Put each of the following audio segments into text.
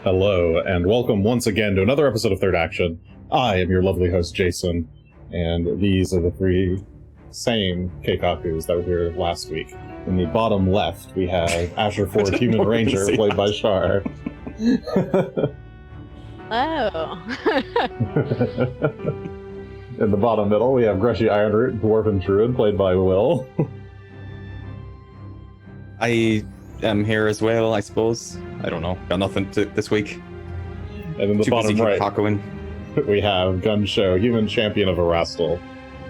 Hello, and welcome once again to another episode of Third Action. I am your lovely host, Jason, and these are the three same Keikakus that were here last week. In the bottom left, we have Asher Ford, Human Ranger, played by Char. Hello. In the bottom middle, we have Greshy Ironroot, Dwarven Druid, played by Will. I am here as well, I suppose. I don't know. Got nothing this week. And in the bottom right, Tacoing. we have Gunn, Human Champion of Erastil,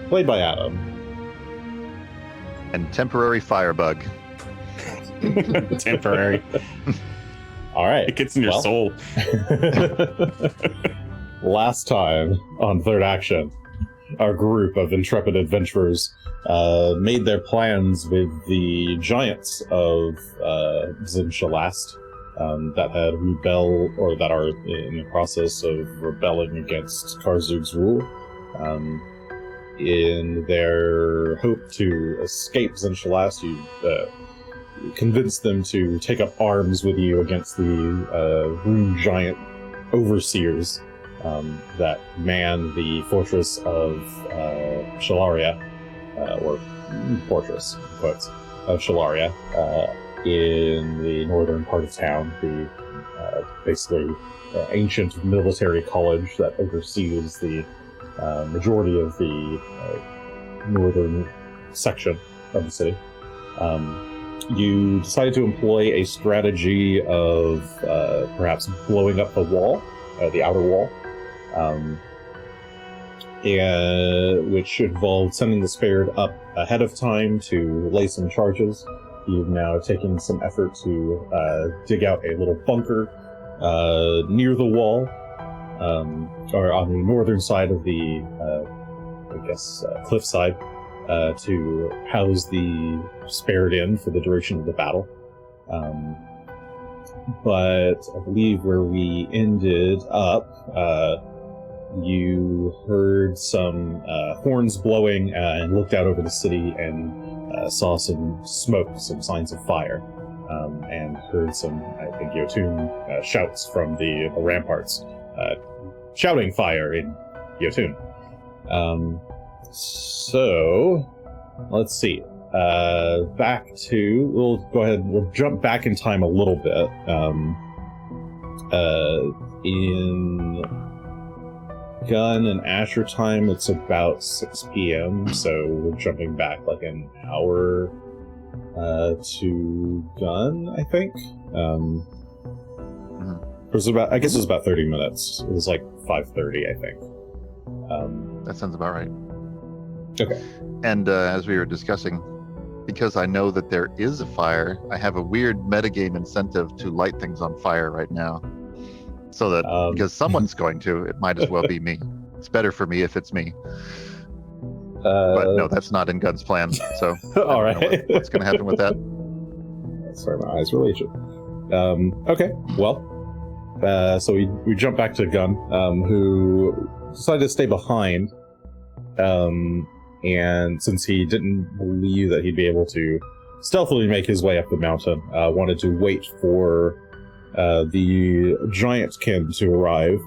played by Adam. And temporary firebug. Temporary. All right. It gets in your soul. Last time on Third Action, our group of intrepid adventurers made their plans with the giants of Zinshalast that had rebelled, or that are in the process of rebelling against Karzug's rule. In their hope to escape Zinshalast, you convinced them to take up arms with you against the rune giant overseers that man the fortress of Shalaria, or fortress, in quotes, of Shalaria, in the northern part of town, the basically ancient military college that oversees the majority of the northern section of the city. You decided to employ a strategy of perhaps blowing up the wall, the outer wall, which involved sending the Spared up ahead of time to lay some charges. You've now taken some effort to dig out a little bunker near the wall, or on the northern side of the, cliffside, to house the Spared in for the duration of the battle. But I believe where we ended up, you heard some horns blowing and looked out over the city and saw some smoke, some signs of fire, and heard some, I think, Jotun shouts from the ramparts, shouting fire in Jotun. So, let's see. We'll go ahead, we'll jump back in time a little bit. In Gunn and Asher time, it's about 6 p.m., so we're jumping back like an hour to Gunn, I think. It was about 30 minutes. It was like 5:30, I think. That sounds about right. Okay. And as we were discussing, because I know that there is a fire, I have a weird metagame incentive to light things on fire right now. So that, because someone's going to, it might as well be me. It's better for me if it's me. But no, that's not in Gunn's plan, so all right. What's going to happen with that? Sorry, my eyes were legion. Okay, well, so we jump back to Gunn, who decided to stay behind, and since he didn't believe that he'd be able to stealthily make his way up the mountain, wanted to wait for the giant kin to arrive,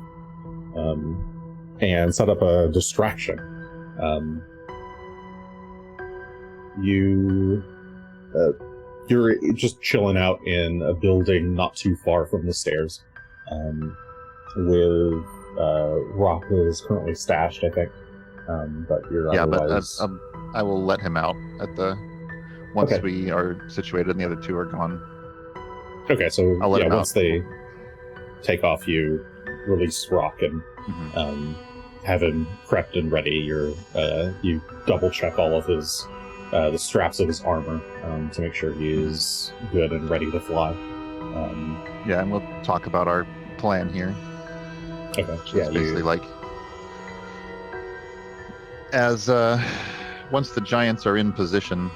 and set up a distraction. You're just chilling out in a building not too far from the stairs, with Rock is currently stashed, I think. But you're otherwise... but I will let him out at once we are situated and the other two are gone. Okay, so once out. they take off, you release Rock and have him prepped and ready. You double check all of his the straps of his armor to make sure he is good and ready to fly. And we'll talk about our plan here. Okay. It's basically like, as once the giants are in position,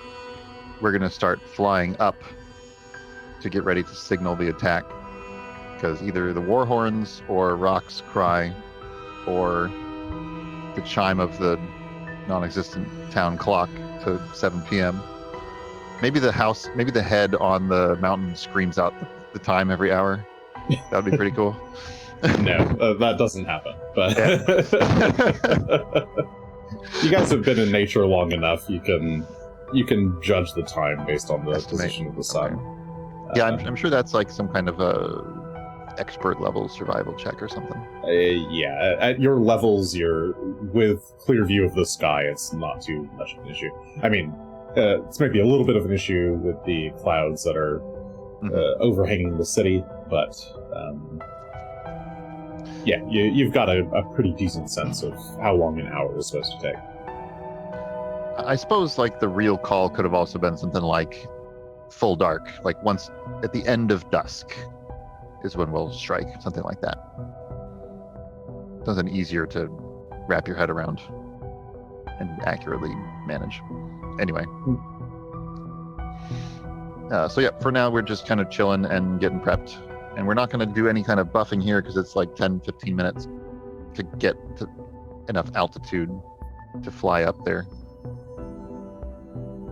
we're going to start flying up to get ready to signal the attack, because either the war horns or Rock's cry or the chime of the non-existent town clock to 7 p.m. Maybe the head on the mountain screams out the time every hour. That would be pretty cool. No, that doesn't happen. But Yeah. you guys have been in nature long enough. You can judge the time based on the position of the sun. Okay. Yeah, I'm sure that's like some kind of a expert level survival check or something. Yeah, at your levels, you're with clear view of the sky. It's not too much of an issue. I mean, it's maybe a little bit of an issue with the clouds that are overhanging the city, but yeah, you've got a pretty decent sense of how long an hour is supposed to take. I suppose like the real call could have also been something like full dark, like once at the end of dusk is when we'll strike, something like that. Something easier to wrap your head around and accurately manage. Anyway. So yeah, for now we're just kind of chilling and getting prepped. And we're not going to do any kind of buffing here because it's like 10, 15 minutes to get to enough altitude to fly up there.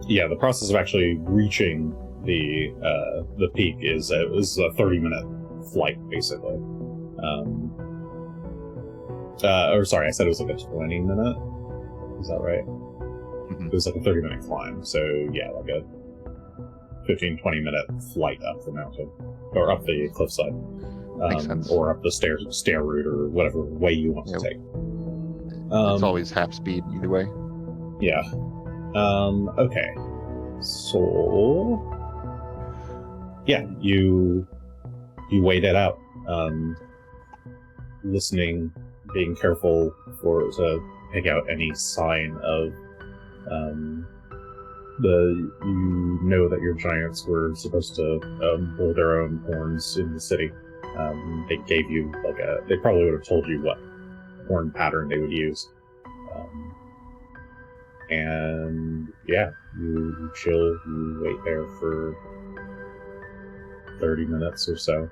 Yeah, the process of actually reaching the peak is a 30-minute flight, basically. Or sorry, I said it was like a 20-minute. Is that right? Mm-hmm. It was like a 30-minute climb. So yeah, like a 15-20-minute flight up the mountain or up the cliffside, Makes sense. or up the stair route or whatever way you want to take. It's always half speed either way. Yeah. Okay. So yeah, you wait it out, listening, being careful to pick out any sign of you know that your giants were supposed to blow their own horns in the city. They gave you they probably would have told you what horn pattern they would use. And yeah, you chill, you wait there for 30 minutes or so.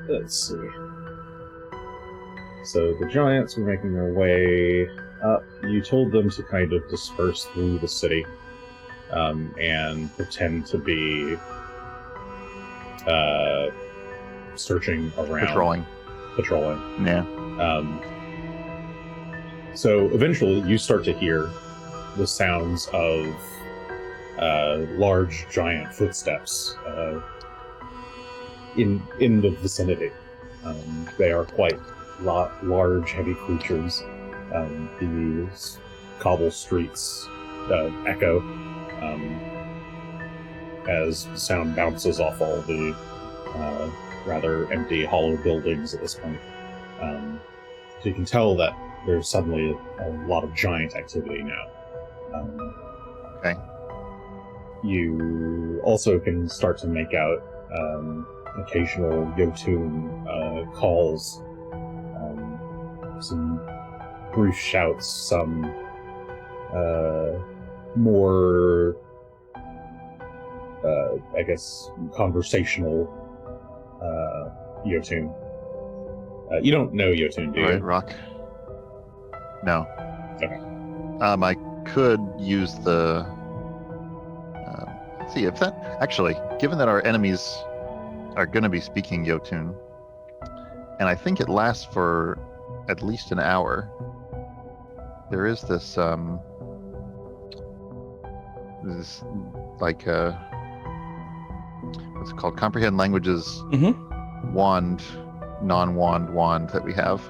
Let's see. So the giants were making their way up. You told them to kind of disperse through the city and pretend to be searching around. Patrolling. Yeah. So eventually you start to hear the sounds of large giant footsteps in the vicinity. They are quite large, heavy creatures. These cobble streets echo as sound bounces off all the rather empty, hollow buildings at this point. So you can tell that there's suddenly a lot of giant activity now. Okay. You also can start to make out occasional Yotun calls, some brief shouts, some more, I guess, conversational Yotun. You don't know Yotun, do you? Right, Rock. No. Okay. I could use the. Let's see if that actually, given that our enemies are going to be speaking Yotun, and I think it lasts for at least an hour. There is this like what's it called? Comprehend languages wand, non-wand that we have.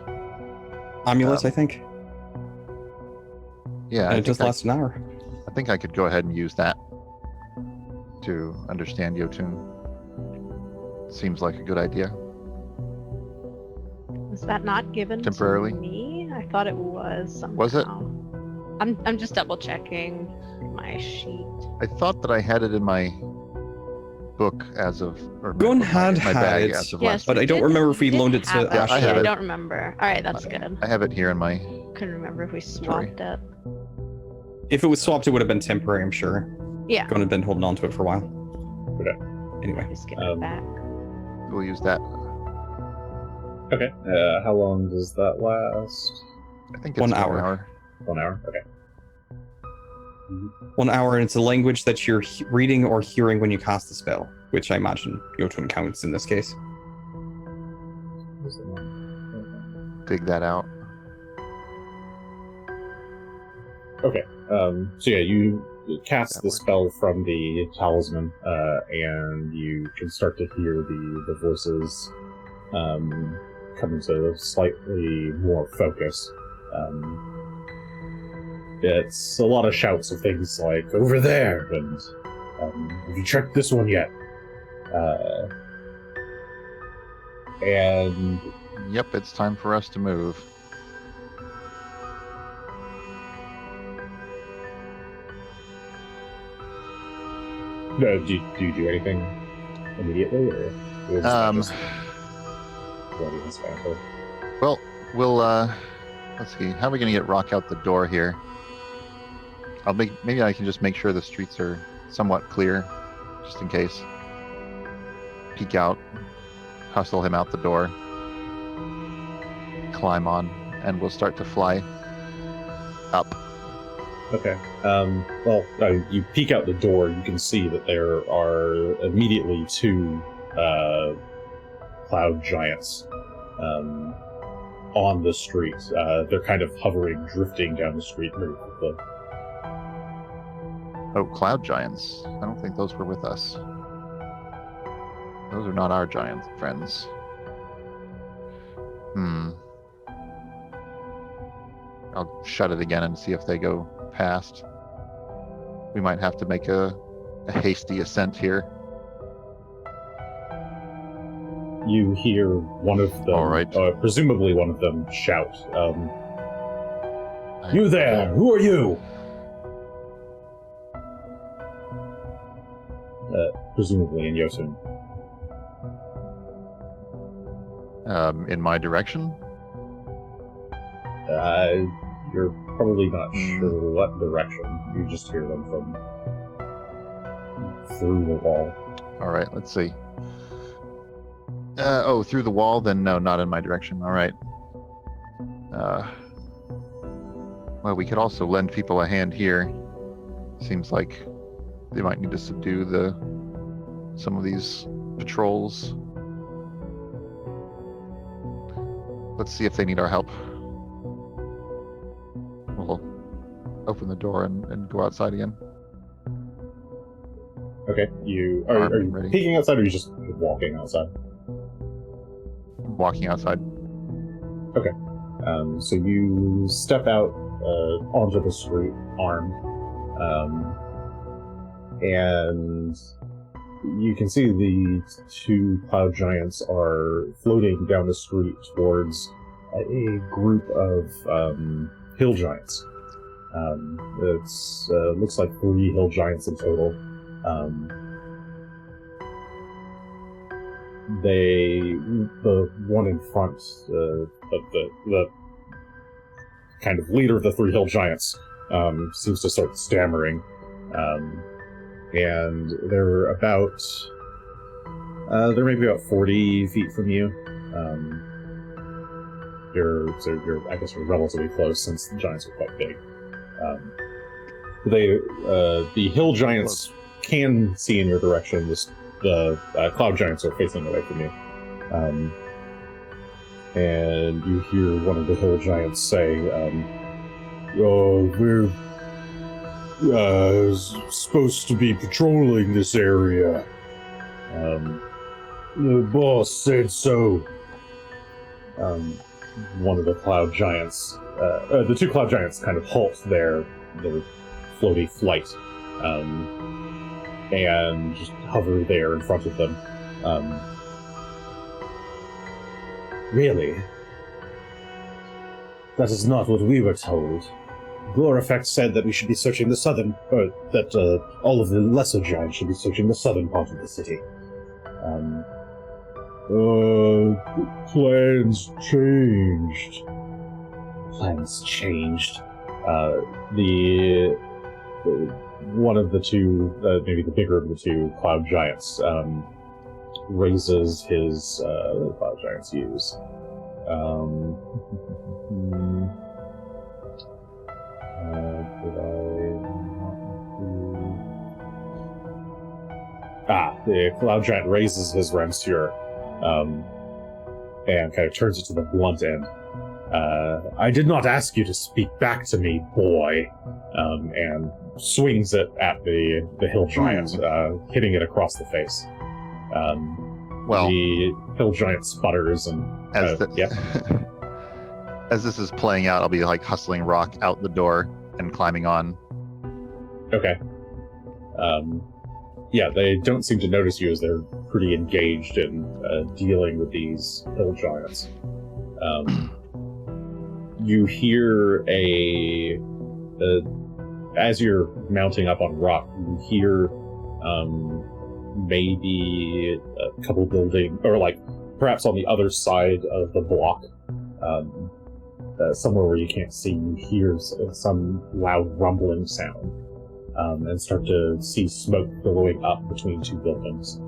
Amulet, I think. Yeah, And it just lasts an hour. I think I could go ahead and use that to understand Yotun. Seems like a good idea. Was that not given Temporarily? to me? I thought it was somehow. Was it? I'm just double checking my sheet. I thought that I had it in my book as of, or my, Gunn my had bag it. as of Yes, last But we I don't did- remember if we did loaned it to have Yeah, I Actually, have I it. don't remember. All right, that's good. I have it here in my. Couldn't remember if we Sorry. swapped it. If it was swapped, it would have been temporary, I'm sure. Yeah, Gunn had been holding on to it for a while. Okay. Anyway. just give it back. We'll use that. Okay. How long does that last? I think it's 1 1 hour. hour. 1 hour? Okay. 1 hour, and it's a language that you're reading or hearing when you cast the spell, which I imagine Jotun counts in this case. Dig that out. Okay. So yeah, you cast the spell from the talisman, and you can start to hear the voices coming to slightly more focus. It's a lot of shouts of things like "over there" and "have you checked this one yet?" And Yep, it's time for us to move. do you do anything immediately, or was that just bloody dismantled? Well, we'll let's see. How are we gonna get Rock out the door here? Maybe I can just make sure the streets are somewhat clear, just in case. Peek out, hustle him out the door, climb on, and we'll start to fly up. Okay. Well, you peek out the door, you can see that there are immediately two cloud giants on the street. They're kind of hovering, drifting down the street very quickly. Oh, cloud giants. I don't think those were with us. Those are not our giant friends. I'll shut it again and see if they go past. We might have to make a hasty ascent here. You hear one of them, All right. presumably one of them, shout, "You there! Who are you?" Presumably in Jotun. In my direction? You're probably not sure what direction. You just hear them from through the wall. All right, let's see. Through the wall? Then no, not in my direction. All right. Well, we could also lend people a hand here. Seems like they might need to subdue some of these patrols. Let's see if they need our help. We'll open the door and go outside again. Okay, are you ready. peeking outside, or are you just walking outside? Walking outside. Okay. So you step out onto the street, armed, and you can see the two cloud giants are floating down the street towards a group of hill giants. It looks like 3 hill giants in total. The one in front, the kind of leader of the 3 hill giants, seems to start stammering, and they're maybe about 40 feet from you. You're I guess you're relatively close since the giants are quite big. The hill giants can see in your direction. The cloud giants are facing away from you. And you hear one of the hill giants say, we're supposed to be patrolling this area. The boss said so. One of the cloud giants, the 2 cloud giants kind of halt their floaty flight, and just hover there in front of them. Really? That is not what we were told. Glorifect said that we should be searching the southern, or that all of the lesser giants should be searching the southern part of the city. Plans changed. Plans changed. One of the 2, maybe the bigger of the 2 cloud giants, raises his, what do the cloud giants use? Did I not The cloud giant raises his rancier, and kind of turns it to the blunt end. I did not ask you to speak back to me, boy. And swings it at the hill giant, hitting it across the face. The hill giant sputters and as this is playing out, I'll be like hustling Rock out the door and climbing on. Okay. They don't seem to notice you as they're pretty engaged in dealing with these hill giants. You hear as you're mounting up on Rock, you hear maybe a couple building, or like perhaps on the other side of the block, somewhere where you can't see, you hear some loud rumbling sound, and start to see smoke billowing up between two buildings.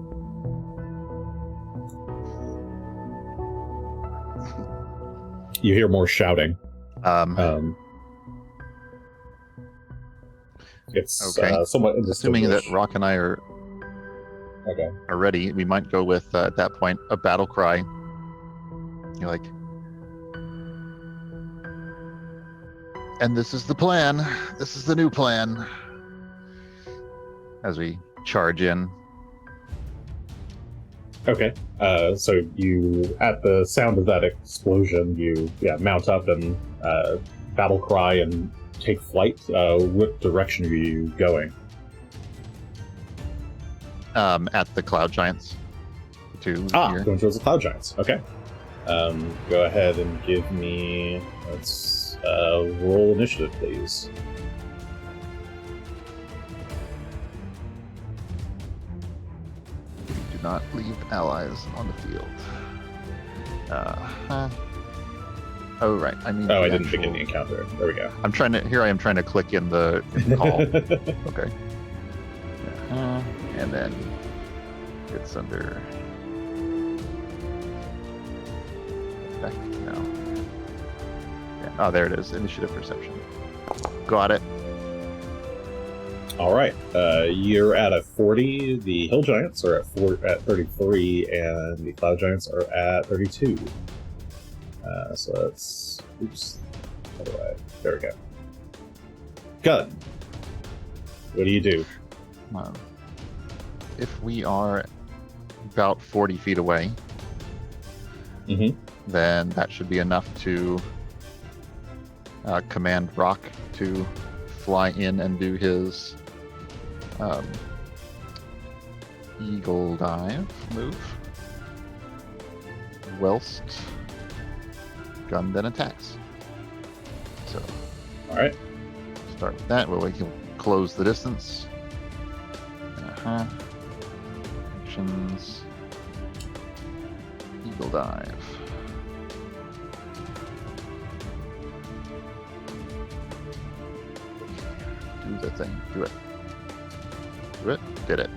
You hear more shouting. It's okay. Somewhat Assuming that indistinguished. Rock and I are ready, we might go with at that point a battle cry. You're like, and this is the plan. This is the new plan. As we charge in. Okay. So you, at the sound of that explosion, you mount up and battle cry and take flight. What direction are you going? At the cloud giants. Here. Going towards the cloud giants. Okay. Go ahead and give me. Let's roll initiative, please. Do not leave allies on the field. Oh right. I mean. I didn't begin the encounter. There we go. I am trying to click in the call. Okay. And then it's under. Back now. Yeah. Oh, there it is. Initiative perception. Got it. All right. You're at a 40. The hill giants are at 33, and the cloud giants are at 32. So that's. Oops. How do I? There we go. Gunn. What do you do? If we are about 40 feet away, then that should be enough to command Rock to fly in and do his eagle dive move, whilst Gunn then attacks. So, all right. Start with that. We can close the distance. Actions. Eagle dive. Do the thing. Do it. Do it. Did it.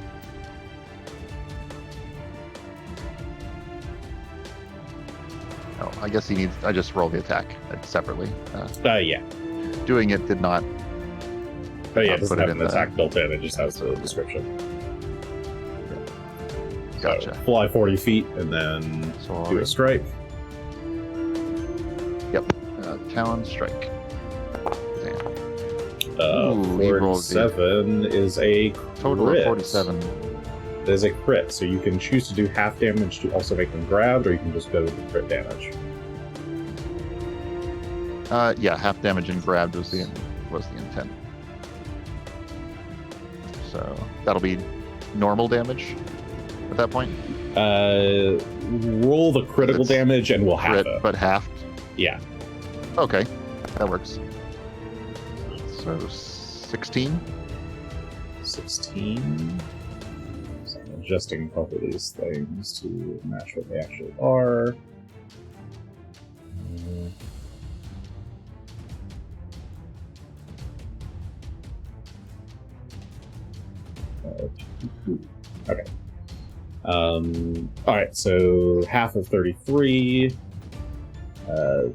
Oh, I guess he needs. I just rolled the attack separately. Yeah. Doing it did not. Oh yeah, it doesn't put have it an in attack built in. It just has the description. Gotcha. So fly 40 feet and then do a strike. Yep. Talon strike. Damn. 47 is a crit. Total of 47. It is a crit, so you can choose to do half damage to also make them grabbed, or you can just go with the crit damage. Yeah, half damage and grabbed was the intent. So that'll be normal damage at that point. Roll the critical damage and we'll half it. But halved? Yeah. Okay, that works. So 16? 16. So I'm adjusting both of these things to match what they actually are. Okay. Alright, so half of 33.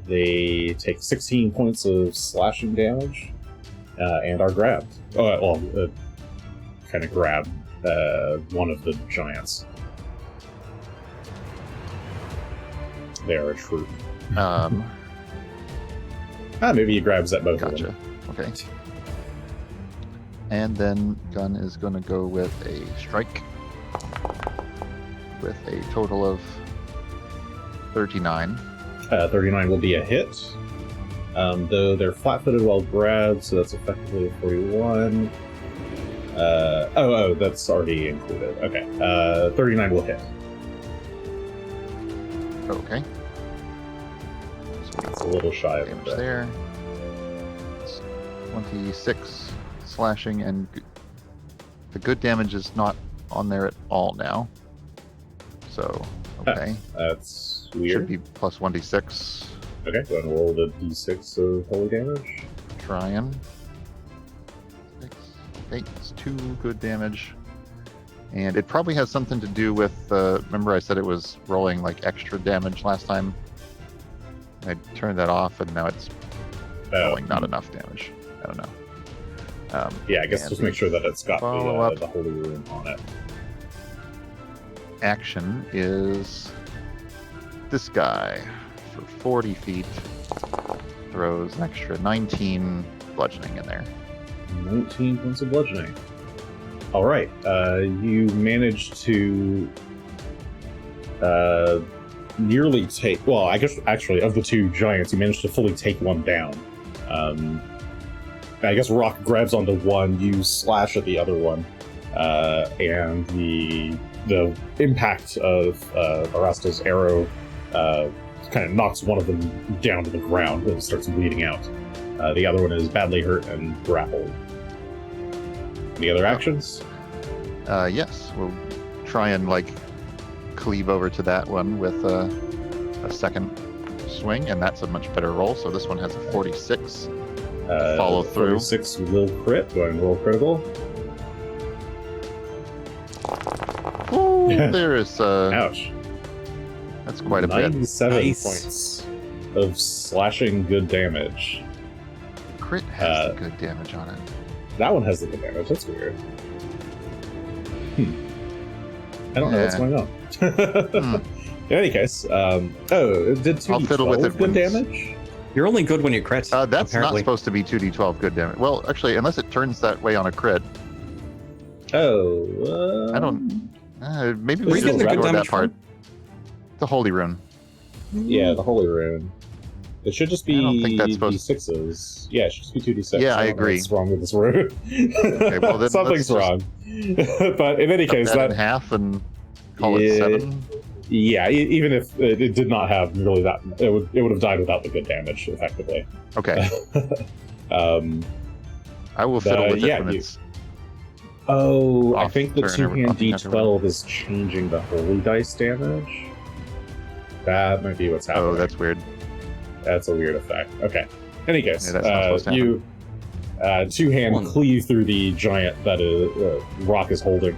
They take 16 points of slashing damage and are grabbed. Kind of grabbed one of the giants. They are a troop. Maybe he grabs at both of Gotcha. them. Okay. And then Gunn is going to go with a strike with a total of 39. 39 will be a hit. Though they're flat-footed while grabbed, so that's effectively a 41. That's already included. Okay. 39 will hit. Okay. It's a little shy of Damage that. there. It's 26 slashing, and the good damage is not on there at all now. So, okay. That's Should weird. be plus 1d6. Okay, go ahead and roll the d6 of holy damage. Trying. 8, it's 2 good damage. And it probably has something to do with, remember I said it was rolling like extra damage last time? I turned that off and now it's rolling not enough damage. I don't know. Yeah, I guess and just make sure that it's got follow-up. the holy rune on it. Action is this guy for 40 feet. Throws an extra 19 bludgeoning in there. 19 points of bludgeoning. All right, you managed to nearly take. Well, I guess actually of the two giants, you managed to fully take one down. I guess Rock grabs onto one, you slash at the other one, and the impact of Arasta's arrow kind of knocks one of them down to the ground and starts bleeding out. The other one is badly hurt and grappled. Any other actions? Yes, we'll try and cleave over to that one with a second swing, and that's a much better roll. So this one has a 46. Follow through. 46 will crit. Go ahead and roll critical. Ooh, there is Ouch. that's quite a bit. 97 Nice. points of slashing good damage. Crit has the good damage on it. That one has the good damage. That's weird. I don't know what's Yeah. going on. In any case, it did I'll fiddle with 2d12 it good when- damage? You're only good when you crit. That's not apparently. supposed to be 2d12 good damage. Well, actually, unless it turns that way on a crit, Oh, I don't. Maybe Where we you just getting the good ignore that damage part. from? The holy rune. Yeah, the holy rune. It should just be I don't think that's supposed- d6s. Yeah, it should just be 2d6. Yeah, I don't know agree. What's wrong with this rune? well, then Something's let's wrong. But in any Cut case, that in that half and call it Yeah. 7. yeah, even if it did not have really that, it would have died without the good damage, effectively. Okay, I will fiddle with it yeah, when you- it's. Oh, I Off think the turn, two-hand off turn, D12 is changing the holy dice damage. That might be what's happening. Oh, that's weird. That's a weird effect. Okay. In any case, Yeah, that's not supposed to you two-hand One. cleave through the giant that Rock is holding.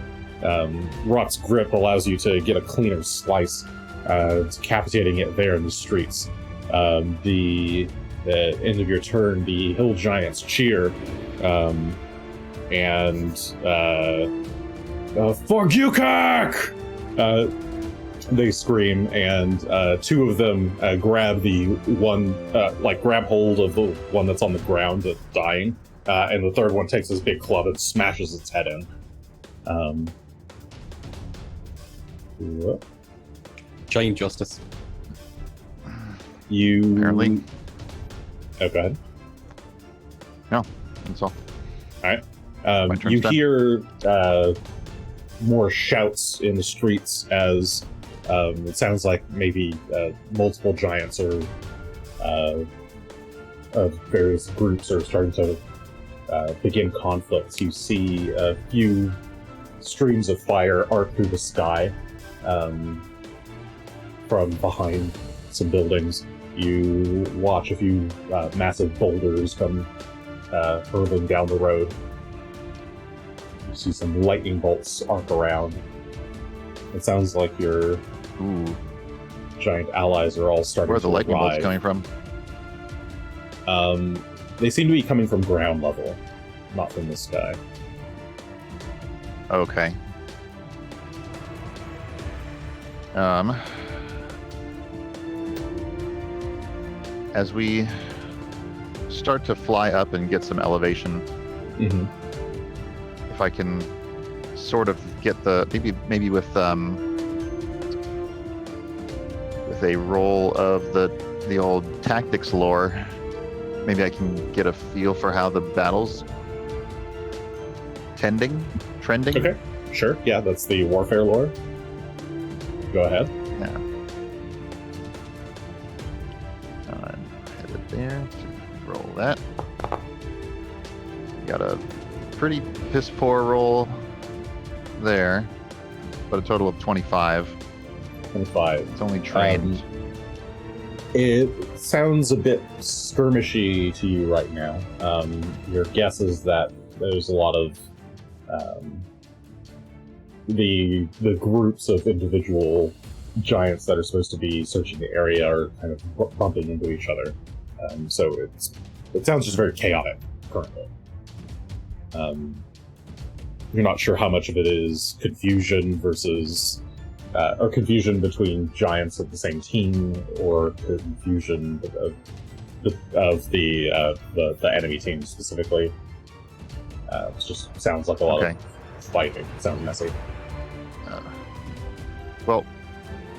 Rock's grip allows you to get a cleaner slice, decapitating it there in the streets. The end of your turn, the hill giants cheer, and "Fuck you, cock!" They scream, and two of them grab the one, grab hold of the one that's on the ground that's dying, and the third one takes his big club and smashes its head in. What? Giant justice. You Apparently. Oh, go ahead. That's all. My turn's You done. hear more shouts in the streets as it sounds like maybe multiple giants or of various groups are starting to begin conflicts. You see a few streams of fire arc through the sky from behind some buildings. You watch a few massive boulders come hurling down the road. You see some lightning bolts arc around. It sounds like your Ooh, giant allies are all starting where are the to lightning bolts arrive. coming from? They seem to be coming from ground level, not from the sky. Okay. As we start to fly up and get some elevation, Mm-hmm. if I can sort of get the maybe with a roll of the old tactics lore, maybe I can get a feel for how the battle's trending. Okay, sure. Yeah, that's the warfare lore. Go ahead. Yeah. I'm headed there to roll that. Got a pretty piss poor roll there, but a total of 25. 25. It's only trained. It sounds a bit skirmishy to you right now. Your guess is that there's a lot of the groups of individual giants that are supposed to be searching the area are kind of bumping into each other. So it sounds just very chaotic currently. You're not sure how much of it is confusion versus or confusion between giants of the same team, or confusion of the enemy team specifically. It just sounds like a lot of fighting. It sounds messy. Well,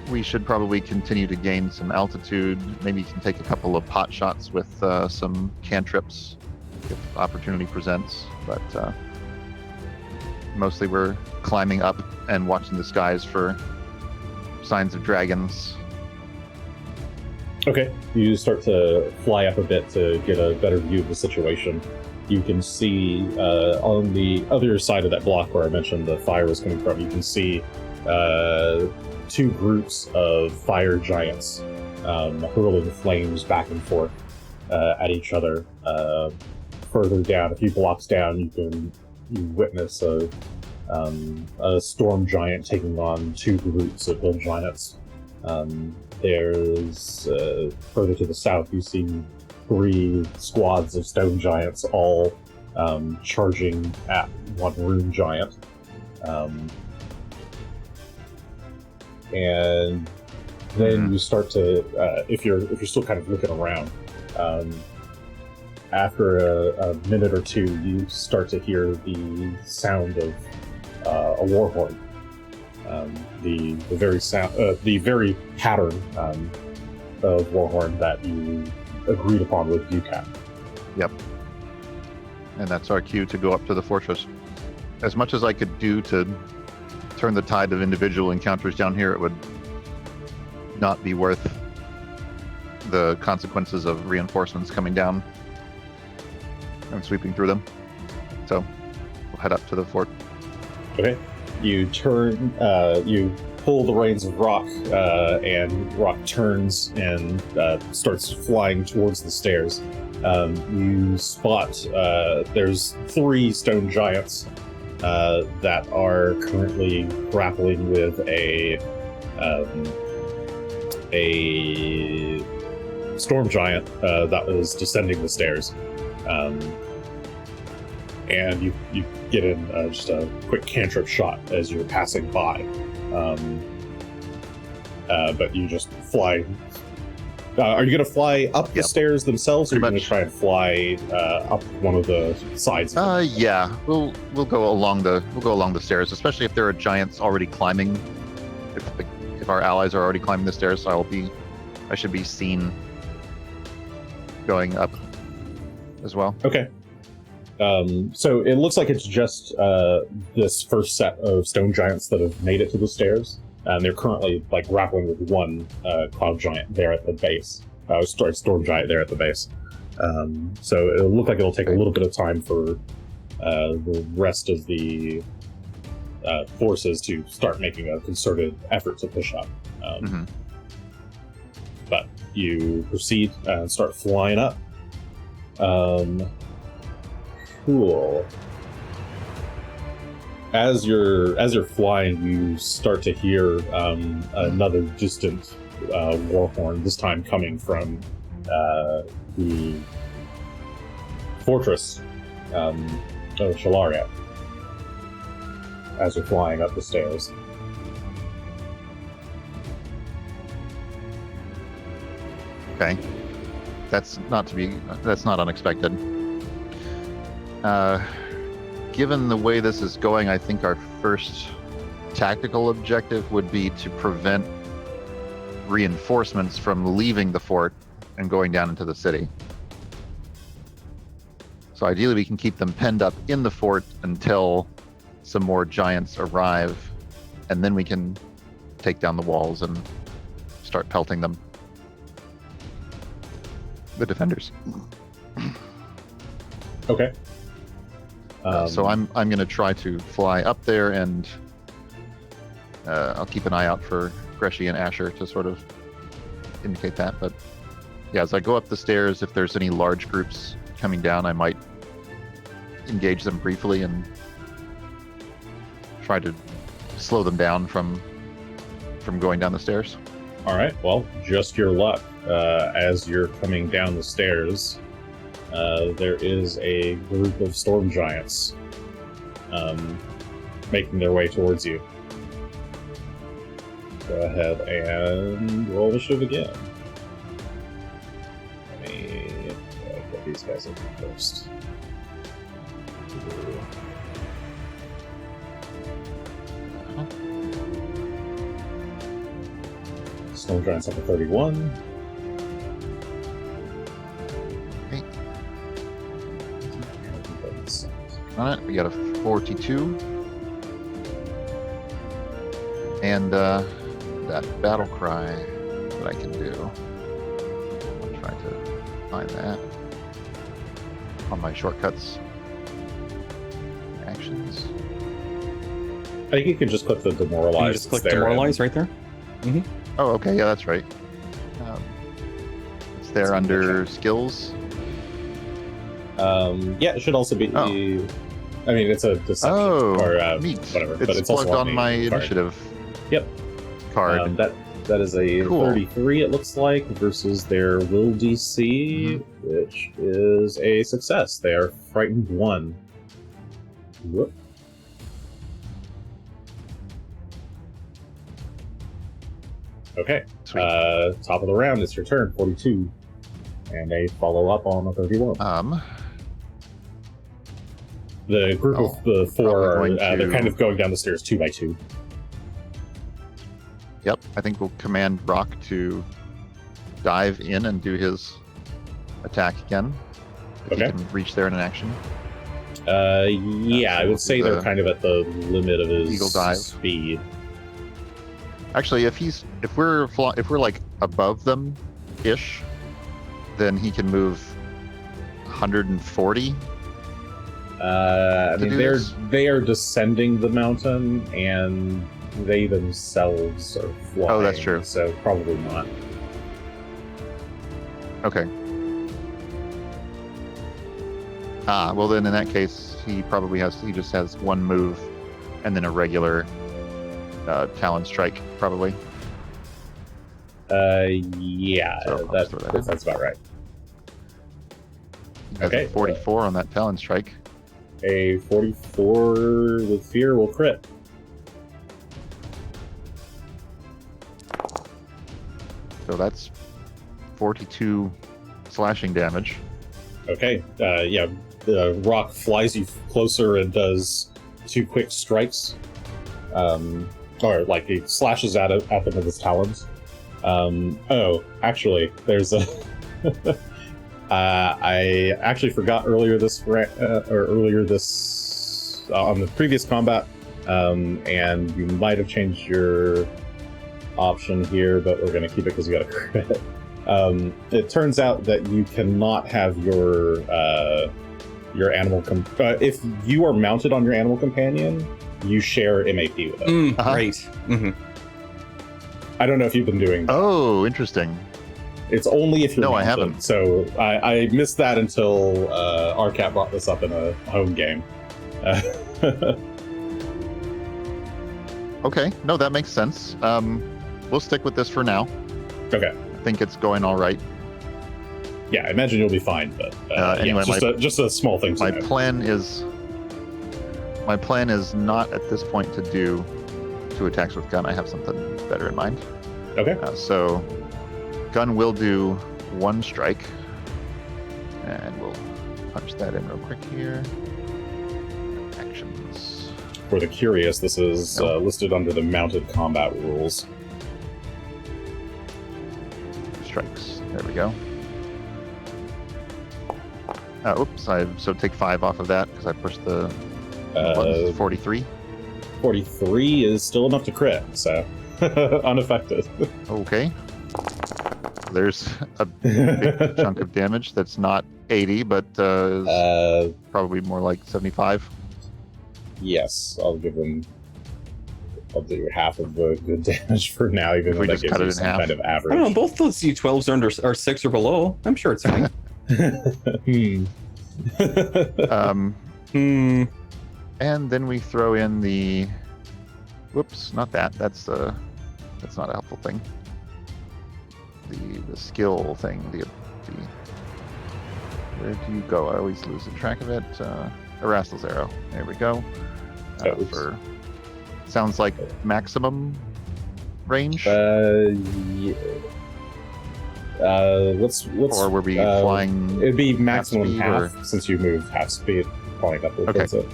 we should probably continue to gain some altitude. Maybe you can take a couple of pot shots with some cantrips if opportunity presents. But mostly we're climbing up and watching the skies for signs of dragons. Okay, you start to fly up a bit to get a better view of the situation. You can see on the other side of that block where I mentioned the fire was coming from, you can see two groups of fire giants hurling flames back and forth at each other. Further down, a few blocks down, you witness a storm giant taking on two groups of hill giants. There's further to the south, you see 3 squads of stone giants all charging at one rune giant. And then you start to, if you're still kind of looking around, after a minute or two, you start to hear the sound of a war horn. The very pattern of war horn that you agreed upon with UCAT. Yep. And that's our cue to go up to the fortress. As much as I could do to turn the tide of individual encounters down here, it would not be worth the consequences of reinforcements coming down and sweeping through them. So we'll head up to the fort. Okay. You turn, you pull the reins of Rock, and Rock turns and starts flying towards the stairs. You spot there's 3 stone giants that are currently grappling with a storm giant that was descending the stairs. And you get in just a quick cantrip shot as you're passing by. But you just fly. Are you going to fly up the stairs themselves, or are you going to try and fly up one of the sides? Yeah, we'll go along the stairs, especially if there are giants already climbing. If our allies are already climbing the stairs, I should be seen going up as well. Okay. So it looks like it's just this first set of stone giants that have made it to the stairs, and they're currently grappling with one cloud giant there at the base. Storm giant there at the base. So it'll look like it'll take a little bit of time for the rest of the forces to start making a concerted effort to push up. But you proceed and start flying up. Cool. As you're flying, you start to hear another distant war horn. This time coming from the fortress of Shalaria. As you're flying up the stairs. Okay. That's not unexpected. Given the way this is going, I think our first tactical objective would be to prevent reinforcements from leaving the fort and going down into the city. So ideally we can keep them penned up in the fort until some more giants arrive, and then we can take down the walls and start pelting them. The defenders. Okay. So I'm going to try to fly up there, and I'll keep an eye out for Greshy and Asher to sort of indicate that. But yeah, as I go up the stairs, if there's any large groups coming down, I might engage them briefly and try to slow them down from going down the stairs. All right. Well, just your luck. As you're coming down the stairs, there is a group of storm giants making their way towards you. Go ahead and roll initiative again. Let me get these guys open first. Storm giants up to 31. On it, we got a 42. And that battle cry that I can do. I'll try to find that on my shortcuts. Actions. I think you can just click the demoralize. You just click demoralize right there. Oh, okay, yeah, that's right. It's there under skills. Yeah, it should also be. Oh. I mean, it's a deception or neat. whatever. It's but it's plugged also on my card. initiative. Yep. Card. That is a Cool. 33. It looks like versus their will DC, which is a success. They are frightened 1. Whoop. Okay. Sweet. Top of the round. It's your turn. 42, and they follow up on a 31. The group of the 4 are they're kind of going down the stairs 2 by 2. Yep, I think we'll command Rock to dive in and do his attack again. If Okay. he can reach there in an action. Yeah, I would say they're the kind of at the limit of his eagle dive. speed. Actually, if we're like above them ish, then he can move 140. I mean, do this? they are descending the mountain, and they themselves are flying. Oh, that's true. So probably not. Okay. Well then in that case, he just has one move, and then a regular Talon strike, probably. Yeah, So I'll just throw that in. that's about right. He has Okay. a 44 on that Talon strike. A 44 with fear will crit. So that's 42 slashing damage. Okay, yeah, the rock flies you closer and does 2 quick strikes. Or, like, he slashes at them with his talons. Actually, there's a... I actually forgot earlier this on the previous combat, and you might have changed your option here, but we're going to keep it because you got a crit. It turns out that you cannot have your animal if you are mounted on your animal companion, you share MAP with it. Right. Mm-hmm. I don't know if you've been doing that. Oh, interesting. It's only if you're No, I mounted. haven't. So I missed that until RCAT brought this up in a home game. Okay, no, that makes sense. We'll stick with this for now. Okay. I think it's going all right. Yeah, I imagine you'll be fine, but Anyway, just a small thing to My note. plan is not at this point to do 2 attacks with Gunn. I have something better in mind. Okay. So Gunn will do 1 strike. And we'll punch that in real quick here. Actions. For the curious, this is listed under the mounted combat rules. Strikes. There we go. Oops, so take 5 off of that because I pushed the buttons. 43. 43 is still enough to crit, so unaffected. Okay. There's a big chunk of damage that's not 80, but is probably more like 75. Yes, I'll do half of the good damage for now, even If though we that just gives cut you it in some half. kind of I average. don't know. Both those D12s are 6 or below. I'm sure it's fine. And then we throw in the. Whoops, not that. That's not a helpful thing. The skill thing. The where do you go? I always lose the track of it. Erastel's arrow. There we go. For sounds like maximum range. Yeah. Let's or were we flying? It'd be maximum half half since you moved half speed. Probably a couple of Okay. it.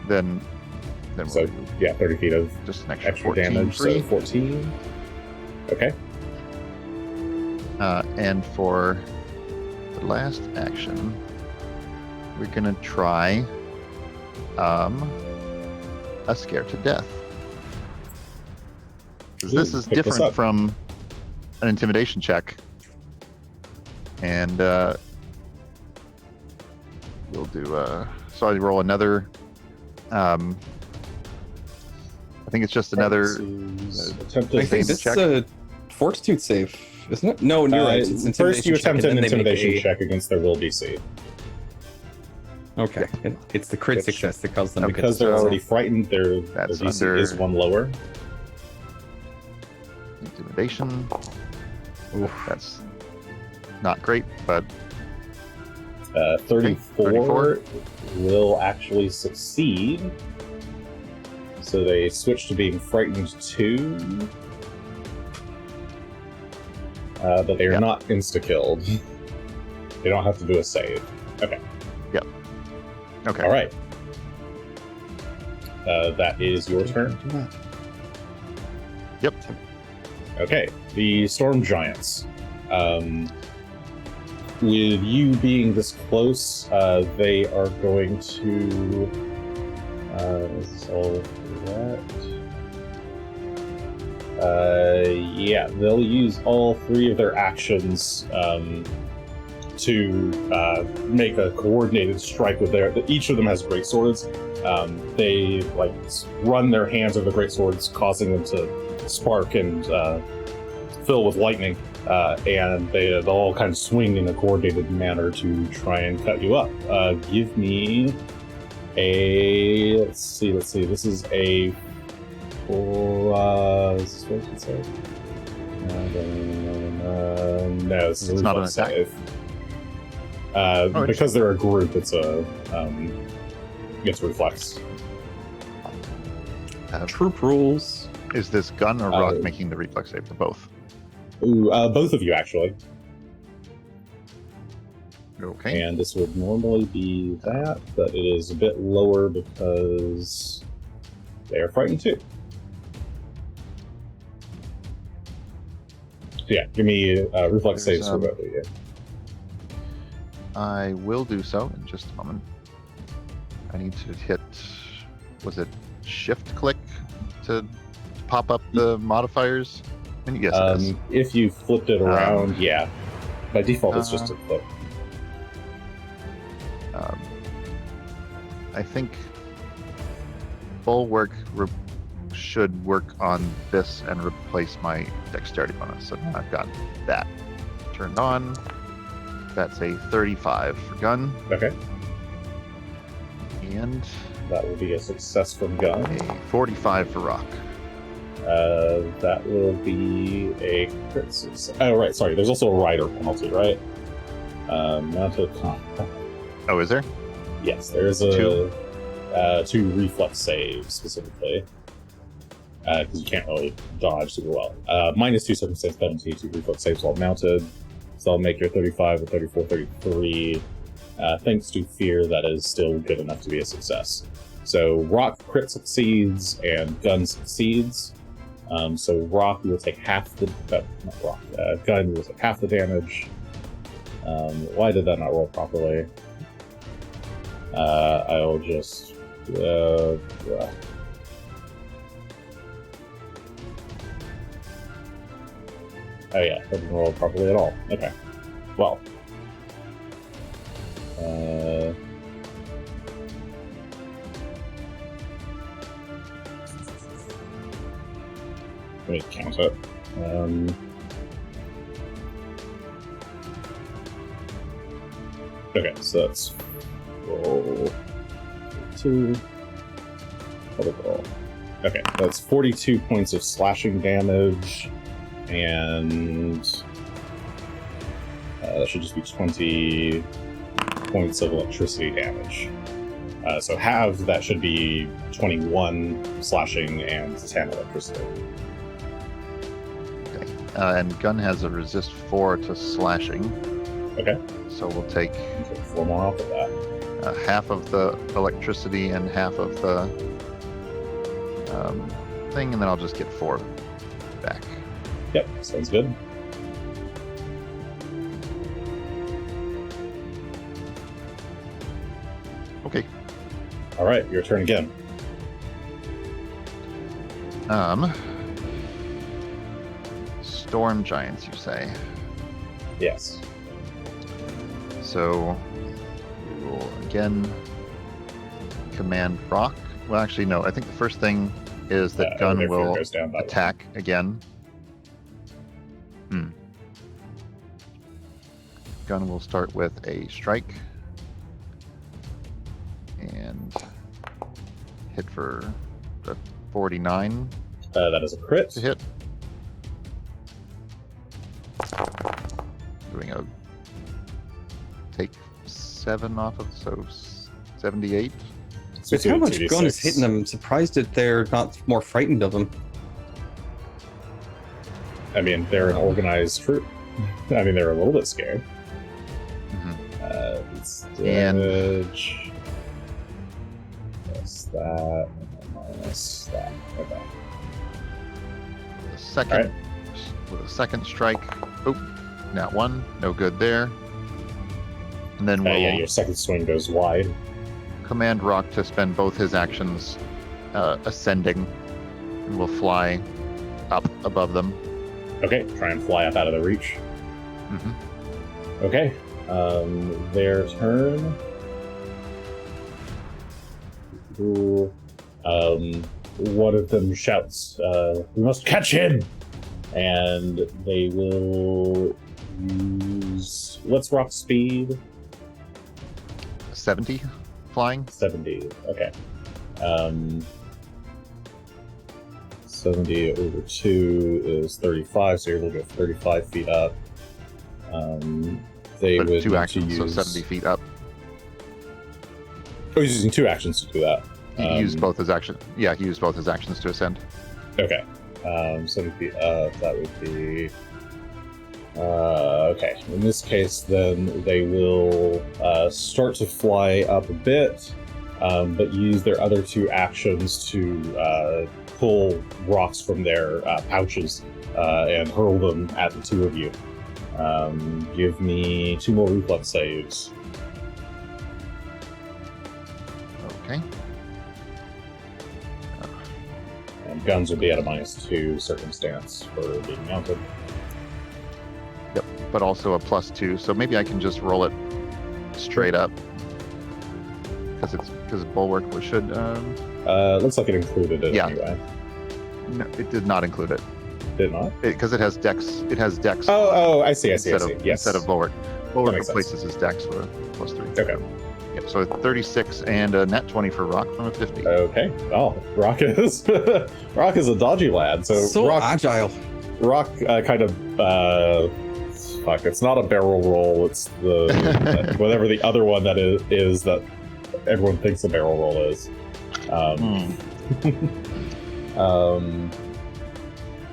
Then So we'll do yeah, 30 feet of just an extra, extra 14 damage. free. So 14. Okay. And for the last action, we're gonna try a scare to death. 'Cause this is pick this different up. from an intimidation check, and we'll do. So I roll another. I think it's just another. Attempt I to think this check. is a fortitude save, isn't it? No, you're right. It's intimidation first, you attempt check, an and then they make intimidation a- check against their will DC. Okay, it's the crit Which- success that caused them to get Because they're the- already frightened, their That's DC under- is 1 lower. Intimidation. That's not great, but 34 34. will actually succeed. So they switch to being frightened 2. But they are Yeah. not insta-killed. They don't have to do a save. Okay. okay. All right. That is your turn. Yep. Okay. The Storm Giants. With you being this close, they are going to. So that. Yeah, they'll use all 3 of their actions to make a coordinated strike with their. Each of them has great swords. They like run their hands over the great swords, causing them to spark and fill with lightning. And they'll all kind of swing in a coordinated manner to try and cut you up. Give me a. Let's see. This is a. Is this what it says? No, this is It's not an reflex attack. save. it's- Because they're a group, it's a reflex. Troop rules. Is this Gunn or Rock Uh, making the reflex save for both? Ooh, both of you actually. Okay. And this would normally be that, but it is a bit lower because they are frightened too. So yeah, give me reflex There's, saves for both of you. I will do so in just a moment. I need to hit. Was it shift click to pop up the modifiers? And yes, it is. If you flipped it around, yeah. By default, it's just a flip. I think Bulwark should work on this and replace my dexterity bonus. So I've got that turned on. That's a 35 for Gunn, Okay, and that will be a success from Gunn. a 45 for Rock. That will be a crit success. Oh, right, sorry. There's also a rider penalty, right? Mounted combat. Oh, is there? Yes, there's a 2 reflex saves specifically. Because you can't really dodge super well. -2 circumstance penalty to reflex saves while mounted. So I'll make your 35 and 34, 33. Thanks to fear, that is still good enough to be a success. So Rock crit succeeds and Gunn succeeds. So Rock will take half the Gunn will take half the damage. Why did that not roll properly? I'll just oh yeah, that didn't roll properly at all. Okay, well. Let me count it. Okay, so that's roll 2. Roll. Okay, that's 42 points of slashing damage, and that should just be 20 points of electricity damage. So halved, that should be 21 slashing and 10 electricity. Okay. And Gunn has a resist 4 to slashing. Okay. So we'll take 4 more off of that. half of the electricity and half of the thing, and then I'll just get 4 back. Yep, sounds good. Okay. All right, your turn again. Storm giants, you say? Yes. So we will again command Rock. Well, actually, no. I think the first thing is that Gunn if will goes down, attack again. Gunn will start with a strike and hit for the 49 that is a crit. to hit. Doing a take 7 off of, so 78. With how much Gunn is hitting them, I'm surprised that they're not more frightened of him. I mean, they're an organized troop. I mean, they're a little bit scared. It's damage. Plus that, and minus that. Okay. The second, with a second strike. Oh, nat 1, no good there. And then we'll Yeah, your second swing goes wide. command Rock to spend both his actions ascending, and we'll fly up above them. Okay, try and fly up out of the reach. Mm-hmm. Okay, their turn. Ooh. One of them shouts, "We must catch him!" And they will use... What's Rock speed? 70 flying. 70, okay. 70 over 2 is 35, so you're able to go 35 feet up. They But would 2 need actions, to so use... 70 feet up. Oh, he's using 2 actions to do that. He used both his actions. Yeah, he used both his actions to ascend. Okay. 70 feet up, that would be... okay. In this case, then, they will start to fly up a bit, but use their other 2 actions to pull rocks from their pouches and hurl them at the 2 of you. Give me 2 more reflex saves. Okay. And guns will be at a -2 circumstance for being mounted. Yep. But also a +2, so maybe I can just roll it straight up because bulwark should. Looks like it included it Yeah. anyway. No, it did not include it Did it not? because it has dex. It has dex. Oh, I see. Instead of Yes. instead of bulwark. Bulwark makes replaces his dex for a +3. Okay. Yep. So 36 and a net 20 for Rock from a 50. Okay. Oh, Rock is Rock is a dodgy lad. So Rock agile. Rock kind of fuck. It's not a barrel roll. It's the whatever the other one that is that everyone thinks a barrel roll is.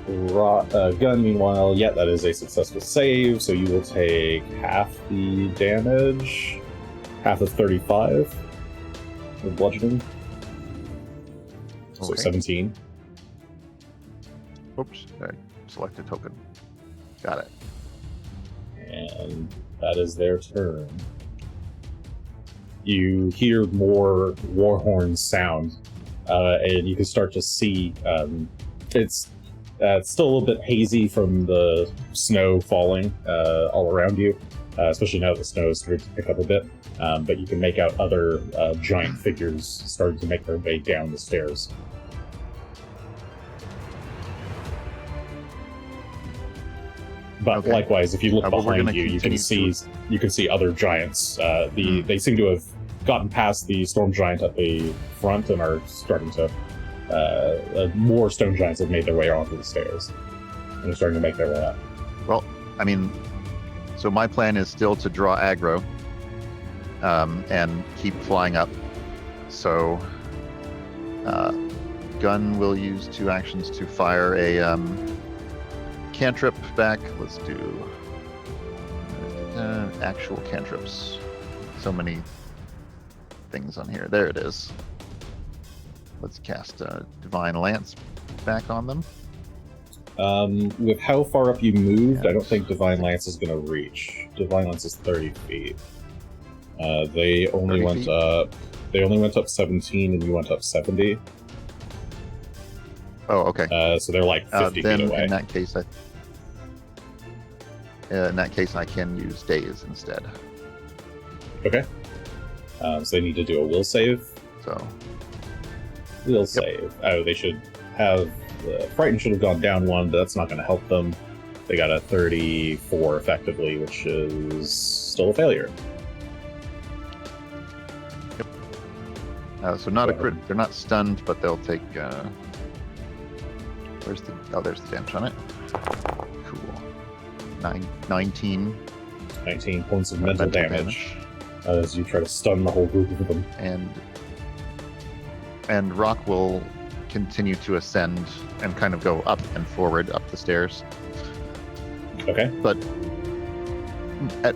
Gunn, meanwhile, yeah, that is a successful save, so you will take half the damage, half of 35 with bludgeoning. So Okay. 17. Oops, I select a token. Got it. And that is their turn. You hear more war horns sound, and you can start to see it's still a little bit hazy from the snow falling all around you, especially now that the snow is starting to pick up a bit. But you can make out other giant figures starting to make their way down the stairs. But Okay. likewise, if you look Well, we're behind gonna you, you can continue see other giants. They seem to have gotten past the storm giant at the front and are starting to. More stone giants have made their way onto the stairs and are starting to make their way up. Well, I mean, so my plan is still to draw aggro and keep flying up. So Gunn will use 2 actions to fire a cantrip back. Let's do actual cantrips. So many things on here. There it is. Let's cast Divine Lance back on them. With how far up you moved, I don't think Divine Lance is going to reach. Divine Lance is 30 feet. They only 30 went feet? up. They only went up 17, and you went up 70. Oh, okay. So they're like 50 Then feet away. in that case, I can use Daze instead. Okay. So they need to do a will save. So Will save. Oh, they should have. Frighten should have gone down 1, but that's not going to help them. They got a 34 effectively, which is still a failure. so not a crit. They're not stunned, but they'll take. There's the damage on it. Cool. 19. 19 points of mental damage as you try to stun the whole group of them. And Rock will continue to ascend and kind of go up and forward up the stairs. Okay. But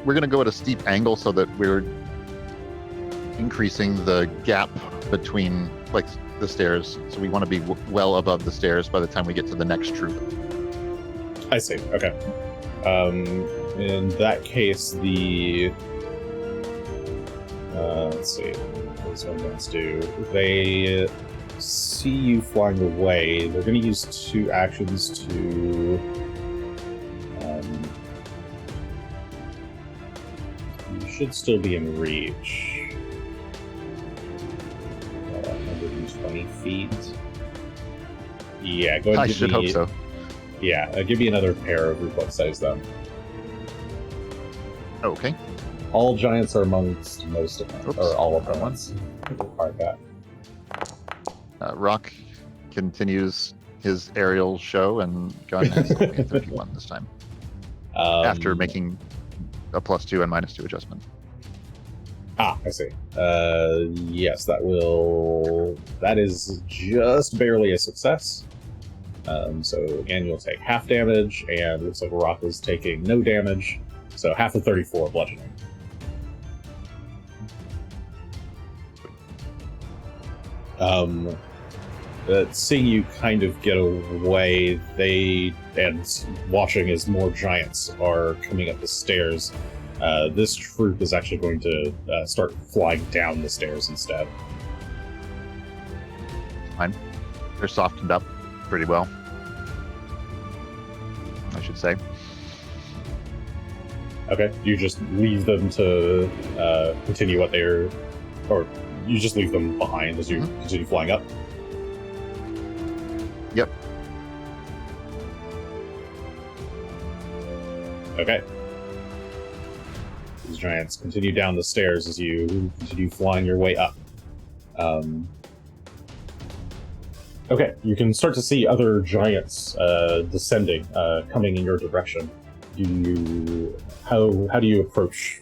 we're going to go at a steep angle so that we're increasing the gap between the stairs. So we want to be well above the stairs by the time we get to the next troop. I see. Okay. In that case, the let's see. What's one going to do? They see you flying away. They're going to use 2 actions to. You should still be in reach. 120 feet. Yeah, go ahead. I should hope so. Yeah, give me another pair of reflex saves then. Okay. All giants are amongst most of them, Oops. or all of them. Let's mark that. Rock continues his aerial show, and Gunn has only a 31 this time. After making a +2 and -2 adjustment. I see. Yes, that is just barely a success. So again, you'll take half damage, and it looks like Rock is taking no damage, so half of 34 bludgeoning. Seeing you kind of get away, and watching as more giants are coming up the stairs, this troop is actually going to start flying down the stairs instead. Fine. They're softened up pretty well, I should say. Okay, you just leave them to continue what they're, or you just leave them behind as you continue flying up? Yep. Okay. These giants continue down the stairs as you continue flying your way up. Okay, you can start to see other giants descending, coming in your direction. How do you approach